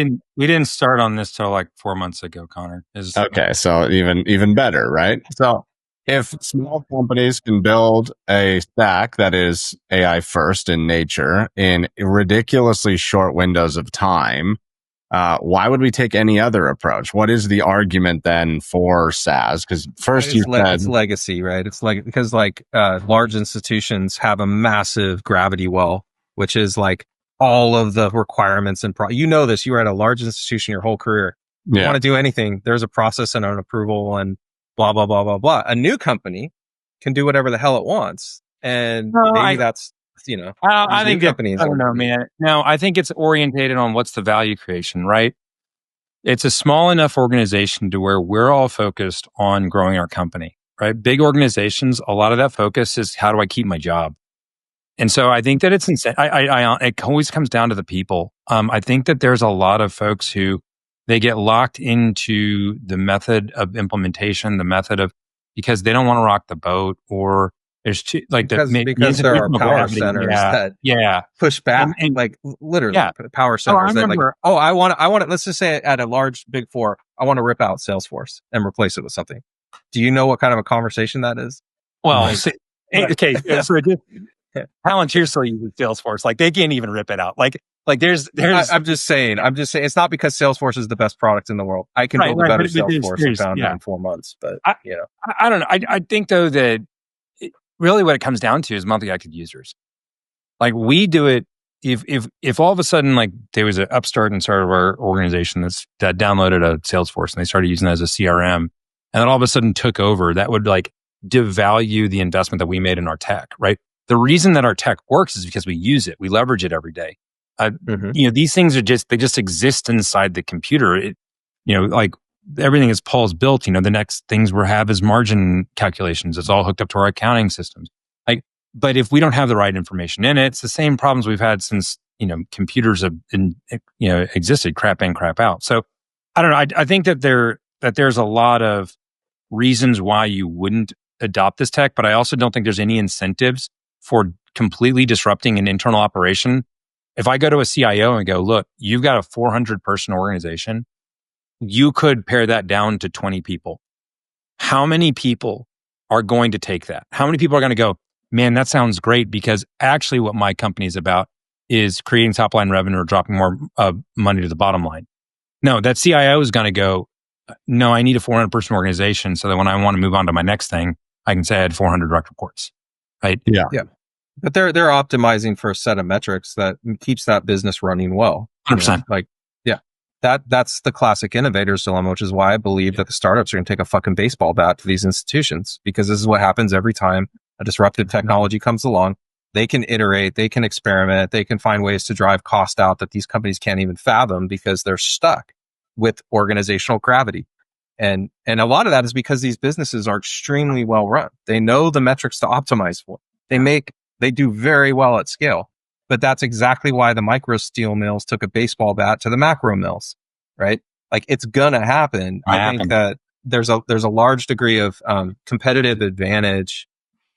Speaker 2: didn't start on this till like 4 months ago, Connor.
Speaker 1: Okay, so even better, right? So if small companies can build a stack that is AI first in nature in ridiculously short windows of time, why would we take any other approach? What is the argument then for SaaS? Because first you said
Speaker 4: it's legacy, right? It's like because large institutions have a massive gravity well, which is like all of the requirements and this. You were at a large institution your whole career. You want to do anything, there's a process and an approval and blah, blah, blah, blah, blah. A new company can do whatever the hell it wants. And that's,
Speaker 2: I think companies. I don't know, man. No, I think it's orientated on what's the value creation, right? It's a small enough organization to where we're all focused on growing our company, right? Big organizations, a lot of that focus is how do I keep my job? And so I think that it's insane. It always comes down to the people. I think that there's a lot of folks who they get locked into the method of implementation, because they don't want to rock the boat, or there's too
Speaker 4: because there are power centers that push back and like literally power centers. I want it. Let's just say at a large Big Four, I want to rip out Salesforce and replace it with something. Do you know what kind of a conversation that is?
Speaker 2: Well, okay, so Palantir still uses Salesforce. Like they can't even rip it out. Like there's.
Speaker 4: I'm just saying. It's not because Salesforce is the best product in the world. I can build a better Salesforce and found it in 4 months. But
Speaker 2: I don't know. I think though that really what it comes down to is monthly active users. Like we do it. If all of a sudden like there was an upstart inside of our organization that downloaded a Salesforce and they started using it as a CRM, and then all of a sudden took over, that would like devalue the investment that we made in our tech, right? The reason that our tech works is because we use it. We leverage it every day. These things they just exist inside the computer. Like everything is Paul's built. The next things we have is margin calculations. It's all hooked up to our accounting systems. But if we don't have the right information in it, it's the same problems we've had since, computers have been, existed, crap in, crap out. So I don't know. I think that there's a lot of reasons why you wouldn't adopt this tech, but I also don't think there's any incentives for completely disrupting an internal operation. If I go to a CIO and go, look, you've got a 400 person organization, you could pare that down to 20 people. How many people are going to take that? How many people are going to go, man, that sounds great, because actually what my company is about is creating top line revenue or dropping more money to the bottom line. No, that CIO is going to go, no, I need a 400 person organization so that when I want to move on to my next thing, I can say I had 400 direct reports. Right?
Speaker 4: Yeah. But they're optimizing for a set of metrics that keeps that business running well.
Speaker 2: 100%.
Speaker 4: That's the classic innovator's dilemma, which is why I believe that the startups are going to take a fucking baseball bat to these institutions, because this is what happens every time a disruptive technology comes along. They can iterate, they can experiment, they can find ways to drive cost out that these companies can't even fathom because they're stuck with organizational gravity. And a lot of that is because these businesses are extremely well run. They know the metrics to optimize for. They do very well at scale, But that's exactly why the micro steel mills took a baseball bat to the macro mills, right? Like it's gonna happen. I think that there's a large degree of competitive advantage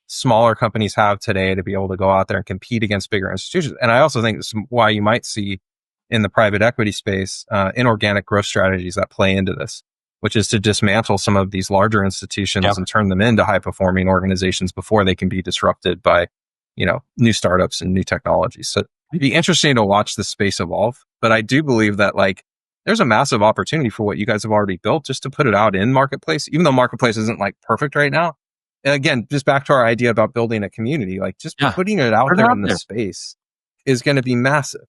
Speaker 4: smaller companies have today to be able to go out there and compete against bigger institutions. And I also think this is why you might see in the private equity space inorganic growth strategies that play into this, which is to dismantle some of these larger institutions and turn them into high performing organizations before they can be disrupted by, new startups and new technologies. So it'd be interesting to watch the space evolve. But I do believe that there's a massive opportunity for what you guys have already built just to put it out in marketplace, even though marketplace isn't perfect right now. And again, just back to our idea about building a community, putting it out there in the space is going to be massive,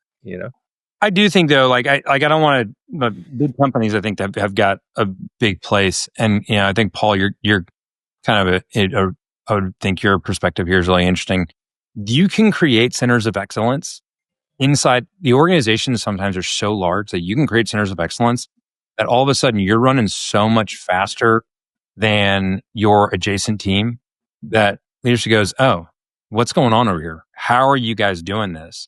Speaker 2: I do think though, I don't want to, big companies I think have got a big place. And, I think Paul, you're kind of I would think your perspective here is really interesting. You can create centers of excellence inside the organizations. Sometimes are so large that you can create centers of excellence that all of a sudden you're running so much faster than your adjacent team that leadership goes, oh, what's going on over here? How are you guys doing this?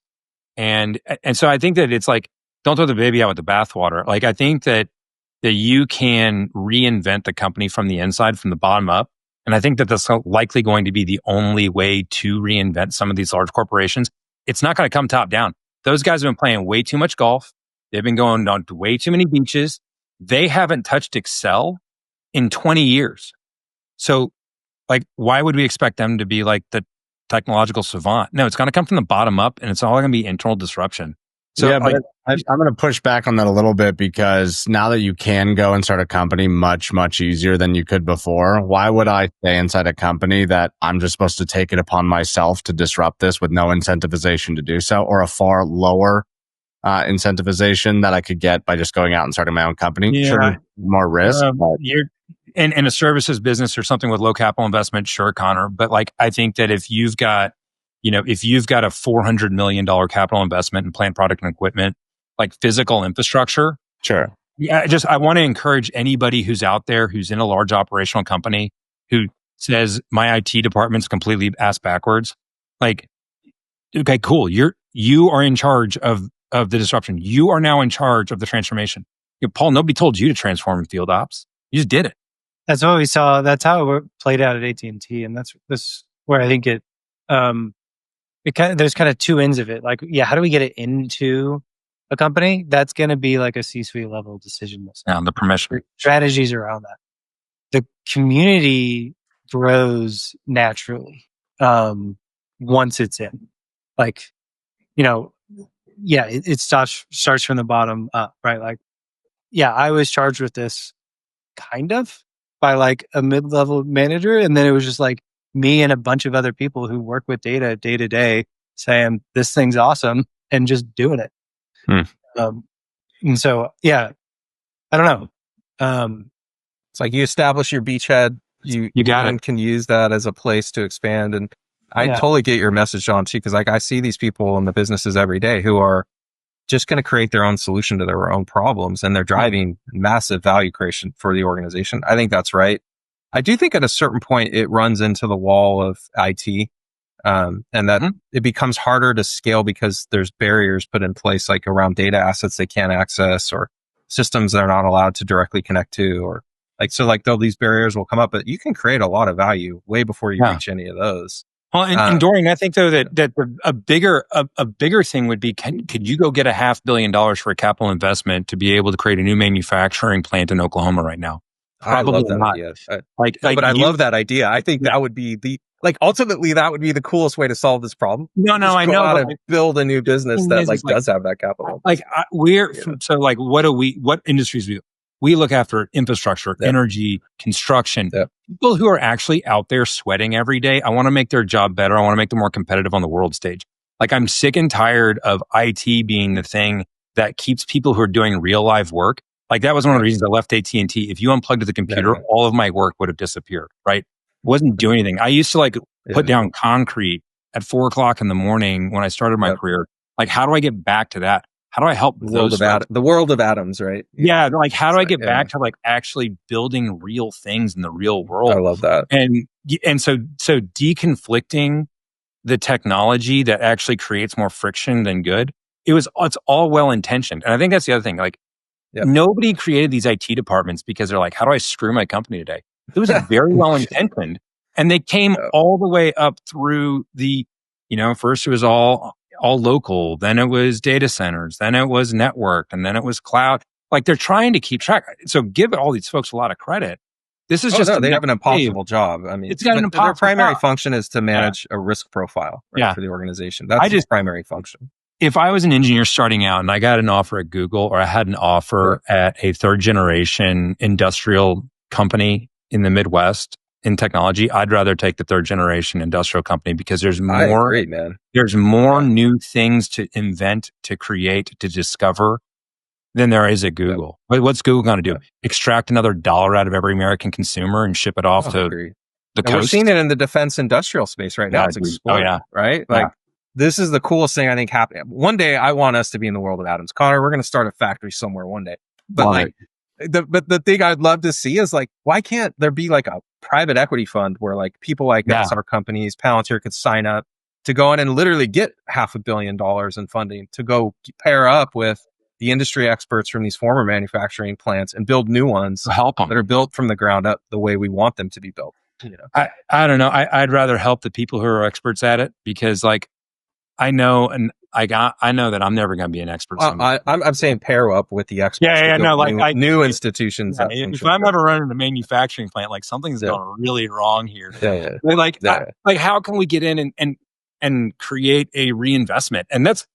Speaker 2: And so I think that it's don't throw the baby out with the bathwater. I think that you can reinvent the company from the inside, from the bottom up. And I think that that's likely going to be the only way to reinvent some of these large corporations. It's not going to come top down. Those guys have been playing way too much golf. They've been going on to way too many beaches. They haven't touched Excel in 20 years. So why would we expect them to be the technological savant? No, it's going to come from the bottom up and it's all going to be internal disruption. So
Speaker 1: yeah, but I'm going to push back on that a little bit because now that you can go and start a company much, much easier than you could before, why would I stay inside a company that I'm just supposed to take it upon myself to disrupt this with no incentivization to do so, or a far lower incentivization that I could get by just going out and starting my own company?
Speaker 2: Yeah.
Speaker 1: Sure, more risk.
Speaker 2: You're in a services business or something with low capital investment, sure, Connor. But I think that if you've got a $400 million capital investment in plant, product, and equipment, physical infrastructure.
Speaker 1: Sure.
Speaker 2: Yeah. I want to encourage anybody who's out there, who's in a large operational company who says my IT department's completely ass backwards. Okay, cool. You are in charge of the disruption. You are now in charge of the transformation. Paul, nobody told you to transform in field ops. You just did it.
Speaker 3: That's what we saw. That's how it played out at AT&T. And that's where I think there's kind of two ends of it. How do we get it into a company? That's going to be a C-suite level decision.
Speaker 2: Yeah, the permission.
Speaker 3: Strategies around that. The community grows naturally once it's in. It starts from the bottom up, right? I was charged with this kind of by a mid-level manager. And then it was just me and a bunch of other people who work with data day to day saying this thing's awesome and just doing it. And so, I don't know.
Speaker 4: It's you establish your beachhead. You got it. Can use that as a place to expand. And I totally get your message, John, too, because I see these people in the businesses every day who are just going to create their own solution to their own problems, and they're driving massive value creation for the organization. I think that's right. I do think at a certain point it runs into the wall of IT, and that it becomes harder to scale because there's barriers put in place, around data assets they can't access, or systems they're not allowed to directly connect to, or though these barriers will come up, but you can create a lot of value way before you reach any of those.
Speaker 2: Well, and Dorian, I think though that a bigger thing would be, could you go get $500 million for a capital investment to be able to create a new manufacturing plant in Oklahoma right now? Probably
Speaker 4: I love that
Speaker 2: not.
Speaker 4: idea. But I love that idea. I think that would be ultimately that would be the coolest way to solve this problem.
Speaker 2: No, I know.
Speaker 4: Out and build a new business that does have that capital.
Speaker 2: What industries we look after? Infrastructure, energy, construction. People who are actually out there sweating every day. I want to make their job better. I want to make them more competitive on the world stage. I'm sick and tired of IT being the thing that keeps people who are doing real live work. That was one of the reasons I left AT&T. If you unplugged the computer, all of my work would have disappeared, right? Wasn't doing anything. I used to put down concrete at 4:00 in the morning when I started my career. How do I get back to that? How do I help
Speaker 4: the world of atoms, right?
Speaker 2: Yeah. How do I get back to actually building real things in the real world?
Speaker 4: I love that.
Speaker 2: And so deconflicting the technology that actually creates more friction than good. It's all well intentioned. And I think that's the other thing. Like, nobody created these IT departments because they're like, how do I screw my company today? It was very well intentioned. And they came all the way up through the, first it was all local, then it was data centers, then it was network, and then it was cloud. Like, they're trying to keep track. So give all these folks a lot of credit. This is
Speaker 4: they have an impossible job. I mean, their primary function is to manage a risk profile for the organization. That's its primary function.
Speaker 2: If I was an engineer starting out and I got an offer at Google, or I had an offer at a third generation industrial company in the Midwest in technology, I'd rather take the third generation industrial company because there's more,
Speaker 4: I agree, man.
Speaker 2: There's more new things to invent, to create, to discover than there is at Google. What's Google going to do? Extract another dollar out of every American consumer and ship it off to the coast?
Speaker 4: We're seeing it in the defense industrial space right now. It's exploding, right? Like, this is the coolest thing I think happening. One day, I want us to be in the world of atoms. Connor, we're going to start a factory somewhere one day. But the thing I'd love to see is, like, why can't there be like a private equity fund where like people like us, our companies, Palantir, could sign up to go in and literally get $500 million in funding to go pair up with the industry experts from these former manufacturing plants and build new ones
Speaker 2: help them
Speaker 4: that are built from the ground up the way we want them to be built.
Speaker 2: I don't know. I'd rather help the people who are experts at it, because like I know that I'm never going to be an expert.
Speaker 4: I'm saying pair up with the experts. New institutions.
Speaker 2: If I'm ever running a manufacturing plant, like something's going really wrong here. Like how can we get in and create a reinvestment? And that's,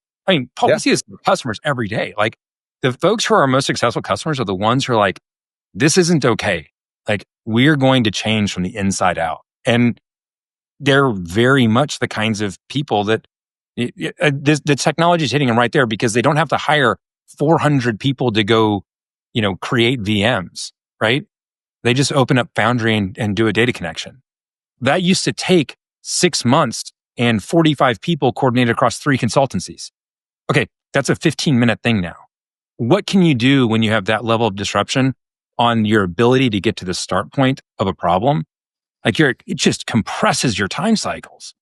Speaker 2: Paul, we see this with customers every day. Like, the folks who are our most successful customers are the ones who are like, this isn't okay. Like, we're going to change from the inside out. And they're very much the kinds of people that the technology is hitting them right there, because they don't have to hire 400 people to go, create VMs, right? They just open up Foundry and do a data connection. That used to take 6 months and 45 people coordinated across 3 consultancies. Okay, that's a 15-minute thing now. What can you do when you have that level of disruption on your ability to get to the start point of a problem? Like, it just compresses your time cycles.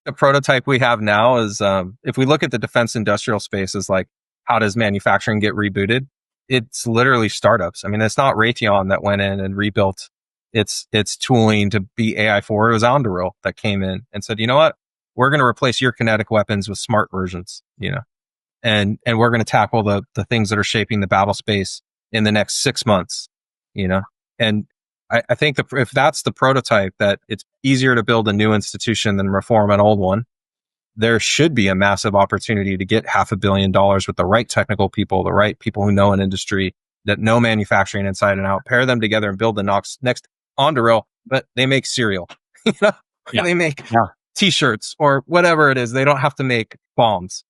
Speaker 4: The prototype we have now is, if we look at the defense industrial space, is like, how does manufacturing get rebooted? It's literally startups. I mean, it's not Raytheon that went in and rebuilt its tooling to be AI forward. It was Anduril that came in and said, you know what? We're going to replace your kinetic weapons with smart versions, and we're going to tackle the things that are shaping the battle space in the next 6 months, and I think if that's the prototype, that it's easier to build a new institution than reform an old one, there should be a massive opportunity to get $500 million with the right technical people, the right people who know an industry, that know manufacturing inside and out, pair them together and build the next Anduril, but they make cereal, they make T-shirts or whatever it is. They don't have to make bombs,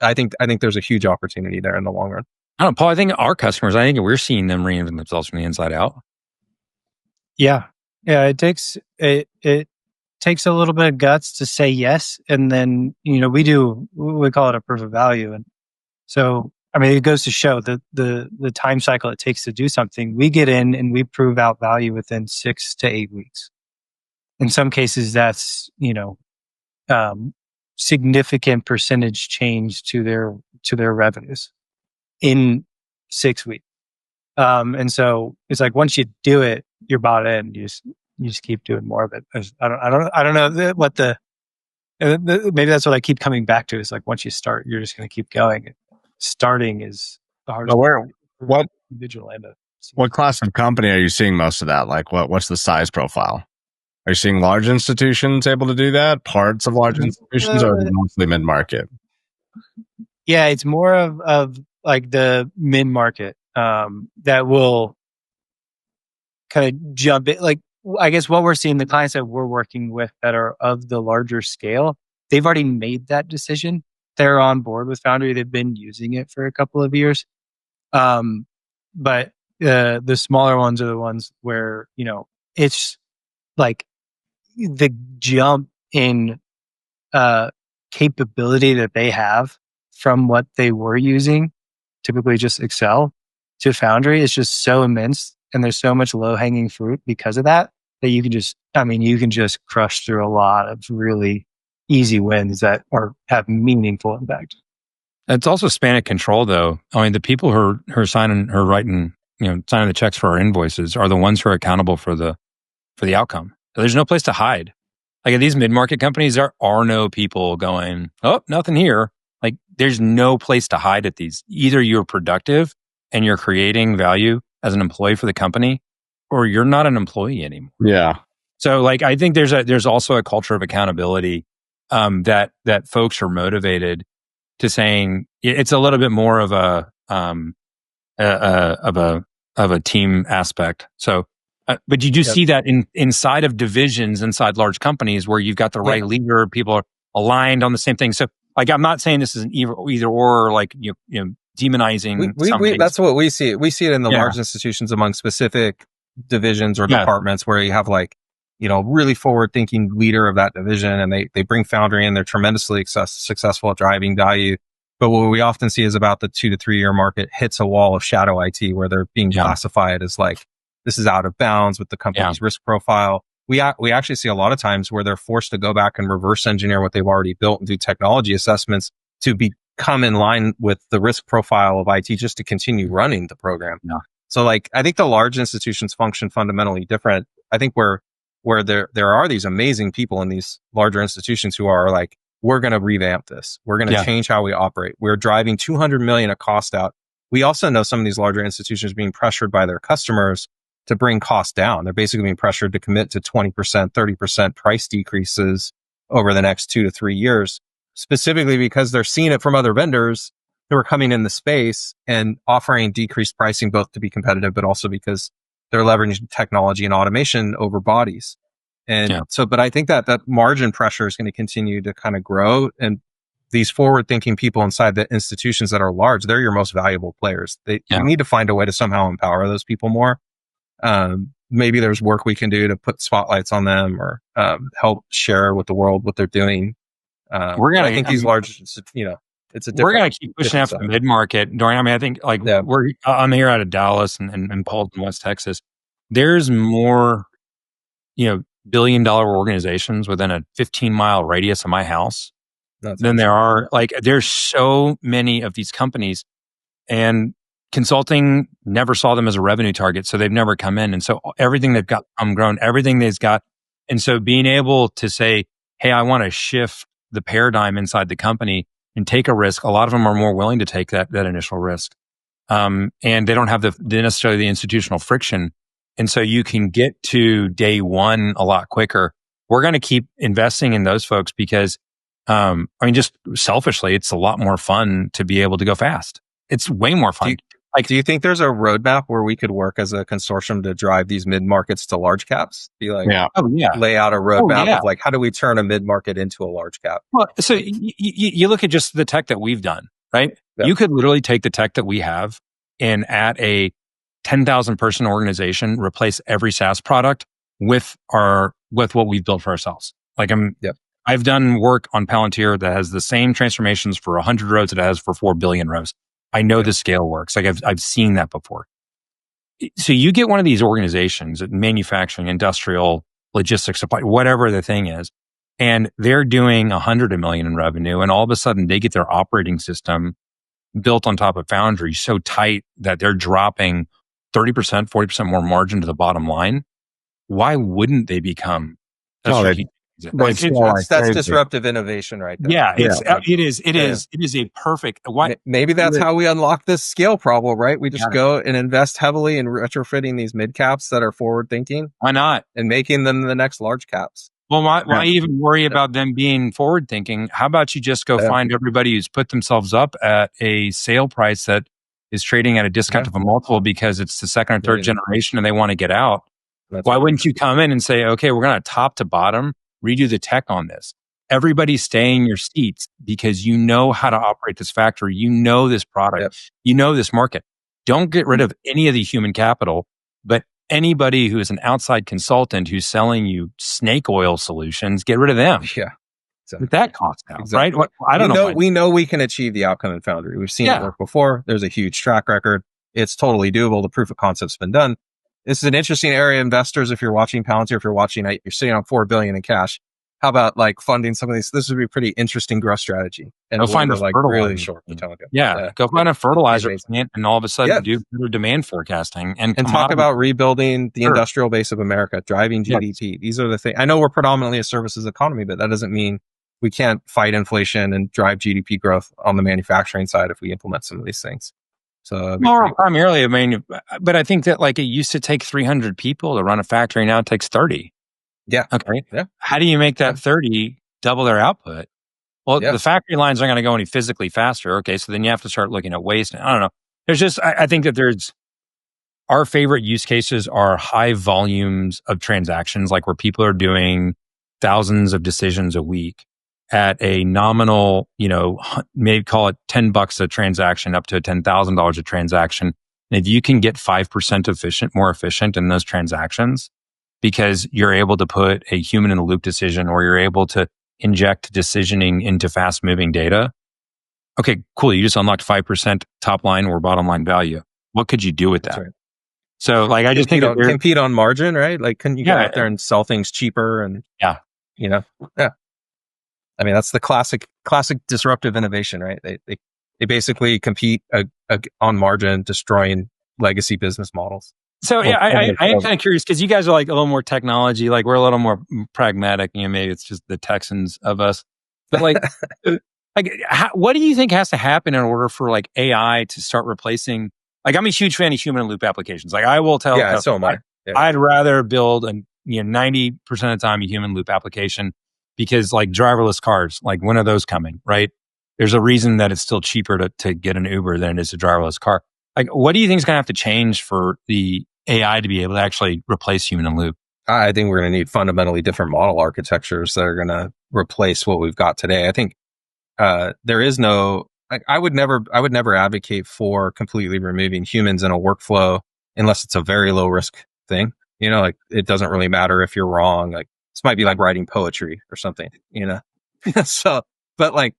Speaker 4: I think there's a huge opportunity there in the long run.
Speaker 2: I don't know, Paul, I think our customers, we're seeing them reinvent themselves from the inside out.
Speaker 3: Yeah. It takes a little bit of guts to say yes. And then, we call it a proof of value. And so, it goes to show that the time cycle it takes to do something. We get in and we prove out value within 6 to 8 weeks. In some cases, that's, significant percentage change to their revenues in 6 weeks. And so it's like, once you do it, you're bought in. You just keep doing more of it. I don't know what maybe that's what I keep coming back to. Is like, once you start, you're just going to keep going. Starting is the hardest.
Speaker 1: What
Speaker 3: individual end of.
Speaker 1: What class of company are you seeing most of that? Like, what's the size profile? Are you seeing large institutions able to do that? Parts of large institutions, or mostly mid-market?
Speaker 3: Yeah, it's more of like the mid-market that will kind of jump in. Like, I guess what we're seeing, the clients that we're working with that are of the larger scale, they've already made that decision. They're on board with Foundry. They've been using it for a couple of years. But the smaller ones are the ones where, it's like the jump in capability that they have from what they were using, typically just Excel, to Foundry is just so immense. And there's so much low hanging fruit because of that that you can just crush through a lot of really easy wins that have meaningful impact.
Speaker 2: It's also span of control, though. I mean, the people who are signing the checks for our invoices are the ones who are accountable for the outcome. So there's no place to hide. Like at these mid-market companies, there are no people going, oh, nothing here. Like there's no place to hide at these. Either you're productive and you're creating value as an employee for the company, or you're not an employee anymore.
Speaker 1: Yeah.
Speaker 2: So like I think there's also a culture of accountability that folks are motivated to saying it's a little bit more of a team aspect. So, but you do see that inside of divisions, inside large companies where you've got the right leader, people are aligned on the same thing. So, like, I'm not saying this is an either or, like demonizing.
Speaker 4: We that's what we see. We see it in the large institutions among specific divisions or departments where you have really forward-thinking leader of that division, and they bring Foundry in. They're tremendously successful at driving value. But what we often see is about the 2 to 3 year market hits a wall of shadow IT where they're being classified as like, this is out of bounds with the company's risk profile. We actually see a lot of times where they're forced to go back and reverse engineer what they've already built and do technology assessments to become in line with the risk profile of IT just to continue running the program.
Speaker 2: Yeah.
Speaker 4: So like, I think the large institutions function fundamentally different. I think where there are these amazing people in these larger institutions who are like, we're going to revamp this. We're going to change how we operate. We're driving 200 million of cost out. We also know some of these larger institutions being pressured by their customers to bring costs down. They're basically being pressured to commit to 20%, 30% price decreases over the next 2 to 3 years, specifically because they're seeing it from other vendors who are coming in the space and offering decreased pricing, both to be competitive, but also because they're leveraging technology and automation over bodies. And but I think that margin pressure is going to continue to kind of grow. And these forward thinking people inside the institutions that are large, they're your most valuable players. You need to find a way to somehow empower those people more. Maybe there's work we can do to put spotlights on them or help share with the world what they're doing. We're going to, these large, it's a different.
Speaker 2: We're going to keep pushing after the mid market. Dorian, I mean, I think I'm here out of Dallas and Paulton, West Texas. There's more, billion-dollar organizations within a 15-mile radius of my house than there are. Like, there's so many of these companies, and consulting never saw them as a revenue target, so they've never come in. And so everything they've got homegrown, everything they've got. And so being able to say, hey, I want to shift the paradigm inside the company and take a risk, a lot of them are more willing to take that initial risk. And they don't have necessarily the institutional friction. And so you can get to day one a lot quicker. We're going to keep investing in those folks because, just selfishly, it's a lot more fun to be able to go fast. It's way more fun.
Speaker 4: Do you think there's a roadmap where we could work as a consortium to drive these mid markets to large caps? Lay out a roadmap of like, how do we turn a mid market into a large cap?
Speaker 2: Well, so you look at just the tech that we've done, right? Yeah. You could literally take the tech that we have and at a 10,000 person organization, replace every SaaS product with what we've built for ourselves. Like I've done work on Palantir that has the same transformations for 100 rows that it has for 4 billion rows. I know the scale works. Like I've seen that before. So you get one of these organizations, manufacturing, industrial, logistics, supply, whatever the thing is, and they're doing 100 million in revenue, and all of a sudden they get their operating system built on top of Foundry so tight that they're dropping 30%, 40% more margin to the bottom line. Why wouldn't they become? That's
Speaker 4: disruptive innovation, right there.
Speaker 2: Yeah, it is a perfect. Why?
Speaker 4: Maybe that's how we unlock this scale problem, right? We just go and invest heavily in retrofitting these mid caps that are forward thinking.
Speaker 2: Why not?
Speaker 4: And making them the next large caps.
Speaker 2: Well, why even worry about them being forward thinking? How about you just go find everybody who's put themselves up at a sale price that is trading at a discount of a multiple because it's the second or third generation and they want to get out. Why wouldn't you come in and say, okay, we're going to top to bottom redo the tech on this? Everybody stay in your seats because you know how to operate this factory. You know this product. You know this market. Don't get rid of any of the human capital, but anybody who is an outside consultant who's selling you snake oil solutions, get rid of them.
Speaker 4: Yeah.
Speaker 2: Exactly. That cost out, right? I don't know.
Speaker 4: We know we can achieve the outcome in Foundry. We've seen it work before. There's a huge track record. It's totally doable. The proof of concept's been done. this is an interesting area. Investors, if you're watching Palantir, if you're watching, you're sitting on $4 billion in cash. How about like funding some of these? This would be a pretty interesting growth strategy. And
Speaker 2: go find a
Speaker 4: like
Speaker 2: fertilizer.
Speaker 4: really short.
Speaker 2: Yeah, go find a fertilizer plant, and all of a sudden do better demand forecasting and
Speaker 4: talk about rebuilding the industrial base of America, driving GDP. These are the things. I know we're predominantly a services economy, but that doesn't mean we can't fight inflation and drive GDP growth on the manufacturing side if we implement some of these things. So
Speaker 2: primarily, I mean, but I think that like it used to take 300 people to run a factory. Now it takes 30.
Speaker 4: Yeah.
Speaker 2: Okay.
Speaker 4: Yeah.
Speaker 2: How do you make that 30 double their output? Well, the factory lines aren't going to go any physically faster. Okay. So then you have to start looking at waste. I don't know. There's just, I think that our favorite use cases are high volumes of transactions, like where people are doing thousands of decisions a week at a nominal, maybe call it $10 a transaction up to $10,000 a transaction. And if you can get 5% more efficient in those transactions, because you're able to put a human in the loop decision, or you're able to inject decisioning into fast moving data. Okay, cool. You just unlocked 5% top line or bottom line value. What could you do with that? Right. So like, I just think
Speaker 4: compete on margin, right? Like, couldn't you go out there and sell things cheaper? And I mean, that's the classic disruptive innovation, right? They basically compete on margin, destroying legacy business models.
Speaker 2: So I am kind of curious, because you guys are like a little more technology, like we're a little more pragmatic. Maybe it's just the Texans of us. But like, what do you think has to happen in order for like AI to start replacing? Like, I'm a huge fan of human in loop applications. Like, I will tell.
Speaker 4: Yeah, so am I. Yeah.
Speaker 2: I'd rather build 90% of the time a human loop application, because like driverless cars, like when are those coming? Right? There's a reason that it's still cheaper to get an Uber than it is a driverless car. Like, what do you think is going to have to change for the AI to be able to actually replace human in loop?
Speaker 4: I think we're going to need fundamentally different model architectures that are going to replace what we've got today. I think there is no. I would never advocate for completely removing humans in a workflow unless it's a very low risk thing. Like it doesn't really matter if you're wrong. Like this might be like writing poetry or something. So, but like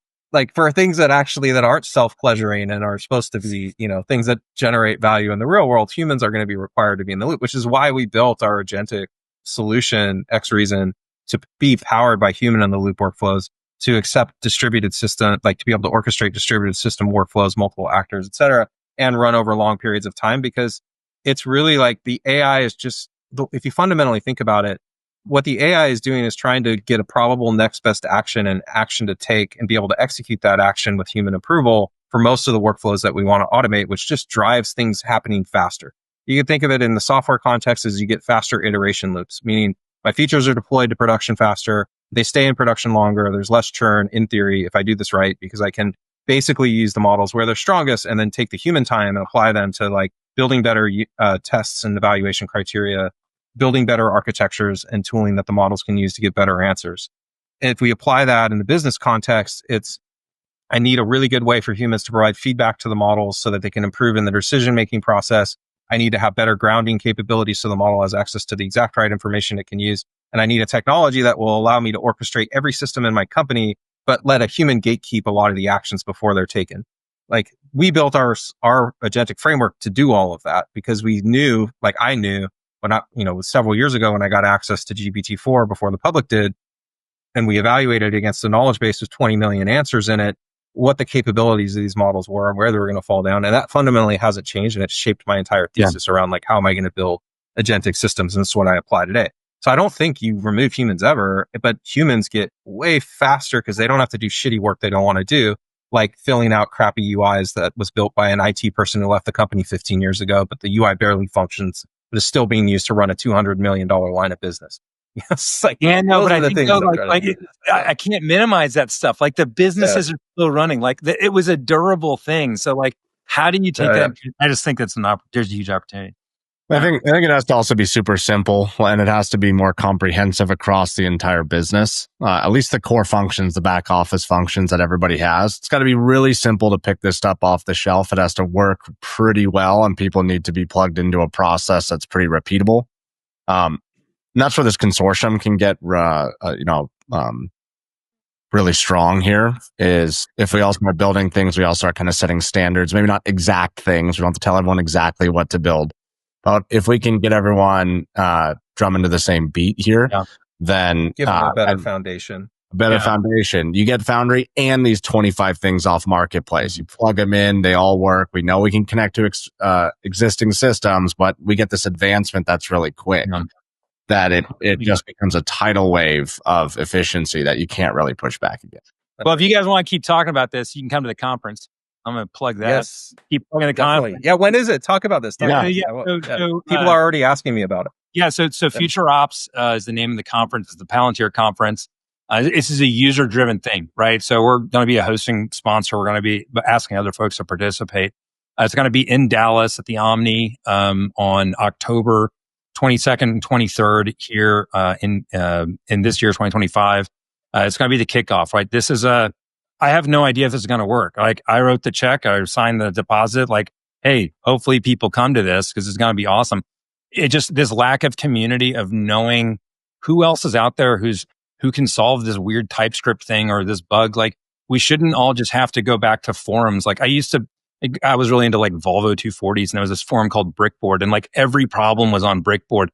Speaker 4: for things that aren't self-pleasuring and are supposed to be, things that generate value in the real world, humans are going to be required to be in the loop, which is why we built our agentic solution, X Reason, to be powered by human in the loop workflows, to accept distributed system, like to be able to orchestrate distributed system workflows, multiple actors, et cetera, and run over long periods of time. Because it's really like the AI is just, if you fundamentally think about it, what the AI is doing is trying to get a probable next best action and action to take and be able to execute that action with human approval for most of the workflows that we want to automate, which just drives things happening faster. You can think of it in the software context as you get faster iteration loops, meaning my features are deployed to production faster. They stay in production longer. There's less churn in theory if I do this right, because I can basically use the models where they're strongest and then take the human time and apply them to like building better tests and evaluation criteria, building better architectures and tooling that the models can use to get better answers. And if we apply that in the business context, I need a really good way for humans to provide feedback to the models so that they can improve in the decision-making process. I need to have better grounding capabilities so the model has access to the exact right information it can use. And I need a technology that will allow me to orchestrate every system in my company, but let a human gatekeep a lot of the actions before they're taken. Like we built our agentic framework to do all of that because we knew, like I knew when several years ago when I got access to GPT-4 before the public did, and we evaluated against a knowledge base with 20 million answers in it, what the capabilities of these models were and where they were going to fall down. And that fundamentally hasn't changed. And it's shaped my entire thesis around like, how am I going to build agentic systems? And that's what I apply today. So I don't think you remove humans ever, but humans get way faster because they don't have to do shitty work they don't want to do, like filling out crappy UIs that was built by an IT person who left the company 15 years ago, but the UI barely functions, but is still being used to run a $200 million line of business. Yes, like,
Speaker 2: but I think I can't minimize that stuff. Like the businesses are still running. Like it was a durable thing. So like, how do you take that? I just think that's there's a huge opportunity.
Speaker 1: I think it has to also be super simple, and it has to be more comprehensive across the entire business. At least the core functions, the back office functions that everybody has. It's got to be really simple to pick this stuff off the shelf. It has to work pretty well, and people need to be plugged into a process that's pretty repeatable. And that's where this consortium can get, really strong here. Is if we all start building things, we all start kind of setting standards. Maybe not exact things. We don't have to tell everyone exactly what to build. But if we can get everyone drumming to the same beat here, then
Speaker 4: give them a better foundation.
Speaker 1: Foundation. You get Foundry and these 25 things off Marketplace. You plug them in, they all work. We know we can connect to existing systems, but we get this advancement that's really quick. That it just becomes a tidal wave of efficiency that you can't really push back against.
Speaker 2: Well, if you guys want to keep talking about this, you can come to the conference. I'm going to plug that.
Speaker 4: Yes.
Speaker 2: Keep plugging the conference.
Speaker 4: Yeah, when is it? Talk about this.
Speaker 2: So
Speaker 4: People are already asking me about it.
Speaker 2: Yeah, so Future Ops is the name of the conference. It's the Palantir conference. This is a user-driven thing, right? So we're going to be a hosting sponsor. We're going to be asking other folks to participate. It's going to be in Dallas at the Omni on October 22nd and 23rd here in this year, 2025. It's going to be the kickoff, right? This is I have no idea if this is going to work. Like, I wrote the check, I signed the deposit. Like, hey, hopefully people come to this because it's going to be awesome. It just, this lack of community of knowing who else is out there who can solve this weird TypeScript thing or this bug. Like, we shouldn't all just have to go back to forums. Like, I was really into like Volvo 240s, and there was this forum called Brickboard, and like every problem was on Brickboard.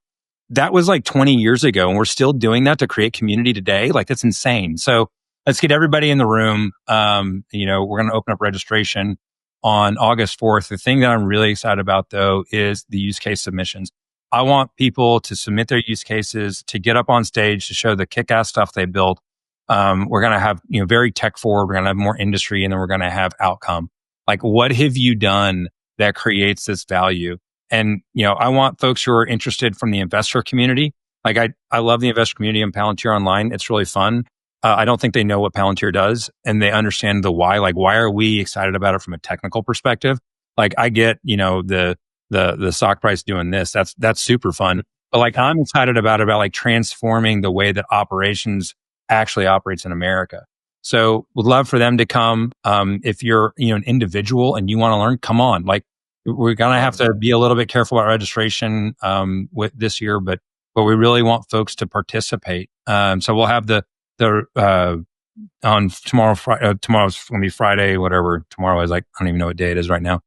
Speaker 2: That was like 20 years ago, and we're still doing that to create community today. Like, that's insane. So let's get everybody in the room. We're going to open up registration on August 4th. The thing that I'm really excited about, though, is the use case submissions. I want people to submit their use cases, to get up on stage, to show the kick-ass stuff they built. We're going to have, very tech forward. We're going to have more industry, and then we're going to have outcome. Like, what have you done that creates this value? And, I want folks who are interested from the investor community. Like, I love the investor community on Palantir Online. It's really fun. I don't think they know what Palantir does, and they understand the why. Like, why are we excited about it from a technical perspective? Like, I get, the stock price doing this. That's super fun. But like, I'm excited about like transforming the way that operations actually operates in America. So would love for them to come. If you're, an individual and you want to learn, come on. Like, we're going to have to be a little bit careful about registration, with this year, but we really want folks to participate. So we'll have on tomorrow, tomorrow's going to be Friday, whatever tomorrow is. Like, I don't even know what day it is right now.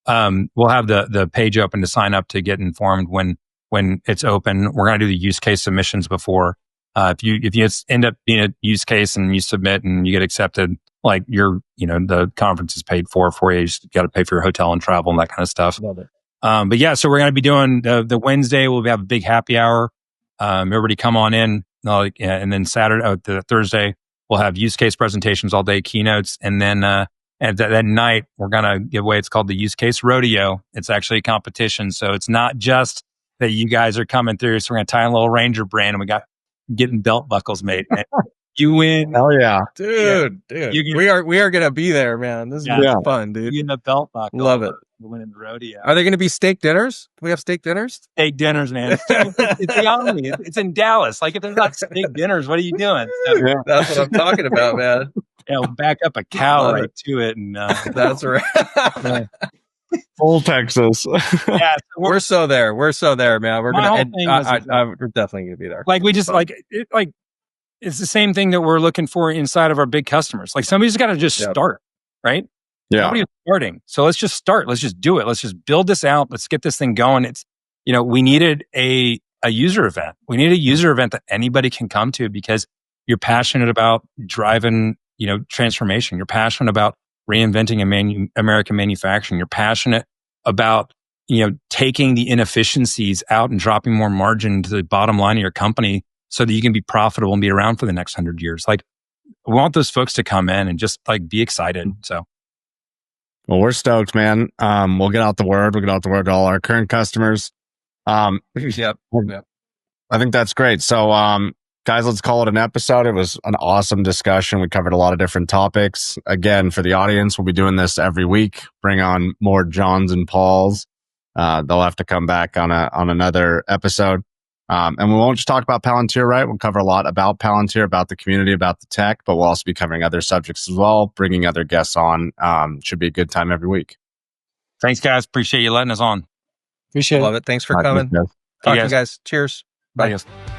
Speaker 2: We'll have the page open to sign up to get informed when it's open. We're going to do the use case submissions before. If you end up being a use case and you submit and you get accepted, like, the conference is paid for you. You just got to pay for your hotel and travel and that kind of stuff.
Speaker 4: Love it.
Speaker 2: But yeah, so we're going to be doing the Wednesday. We'll have a big happy hour. Everybody come on in. And then the Thursday, we'll have use case presentations all day, keynotes. And then, and that night, we're going to give away, it's called the Use Case Rodeo. It's actually a competition. So it's not just that you guys are coming through. So we're going to tie in a little RANGR brand, and we got getting belt buckles made. Man. You win.
Speaker 1: Hell yeah.
Speaker 4: Dude. We are going to be there, man. This is fun, dude.
Speaker 2: You get a belt buckle.
Speaker 4: Love it.
Speaker 2: Winning the rodeo.
Speaker 4: Are they going to be steak dinners? Do we have steak dinners?
Speaker 2: Steak dinners, man. It's the Omni. It's in Dallas. Like, if there's not steak dinners, what are you doing? So,
Speaker 4: that's what I'm talking about, man.
Speaker 2: We'll back up a cow right to it. And
Speaker 4: that's right.
Speaker 1: Full Texas.
Speaker 2: Yeah,
Speaker 4: we're so there. We're so there, man. We're we're definitely going to be there.
Speaker 2: Like, we just it's the same thing that we're looking for inside of our big customers. Like, somebody's got to just start, right?
Speaker 1: Yeah.
Speaker 2: Nobody's starting. So let's just start. Let's just do it. Let's just build this out. Let's get this thing going. It's, we needed a user event. We need a user event that anybody can come to because you're passionate about driving, transformation. You're passionate about reinventing American manufacturing. You're passionate about, taking the inefficiencies out and dropping more margin to the bottom line of your company so that you can be profitable and be around for the next 100 years. Like, we want those folks to come in and just be excited. So.
Speaker 1: Well, we're stoked, man. We'll get out the word. We'll get out the word to all our current customers.
Speaker 4: Yep.
Speaker 1: I think that's great. So, guys, let's call it an episode. It was an awesome discussion. We covered a lot of different topics. Again, for the audience, we'll be doing this every week. Bring on more Johns and Pauls. They'll have to come back on another episode. And we won't just talk about Palantir, right? We'll cover a lot about Palantir, about the community, about the tech, but we'll also be covering other subjects as well, bringing other guests on. Should be a good time every week.
Speaker 2: Thanks, guys. Appreciate you letting us on.
Speaker 3: Appreciate it.
Speaker 4: Love it. Thanks for coming. Talk to you guys. Cheers. Bye.
Speaker 2: Bye.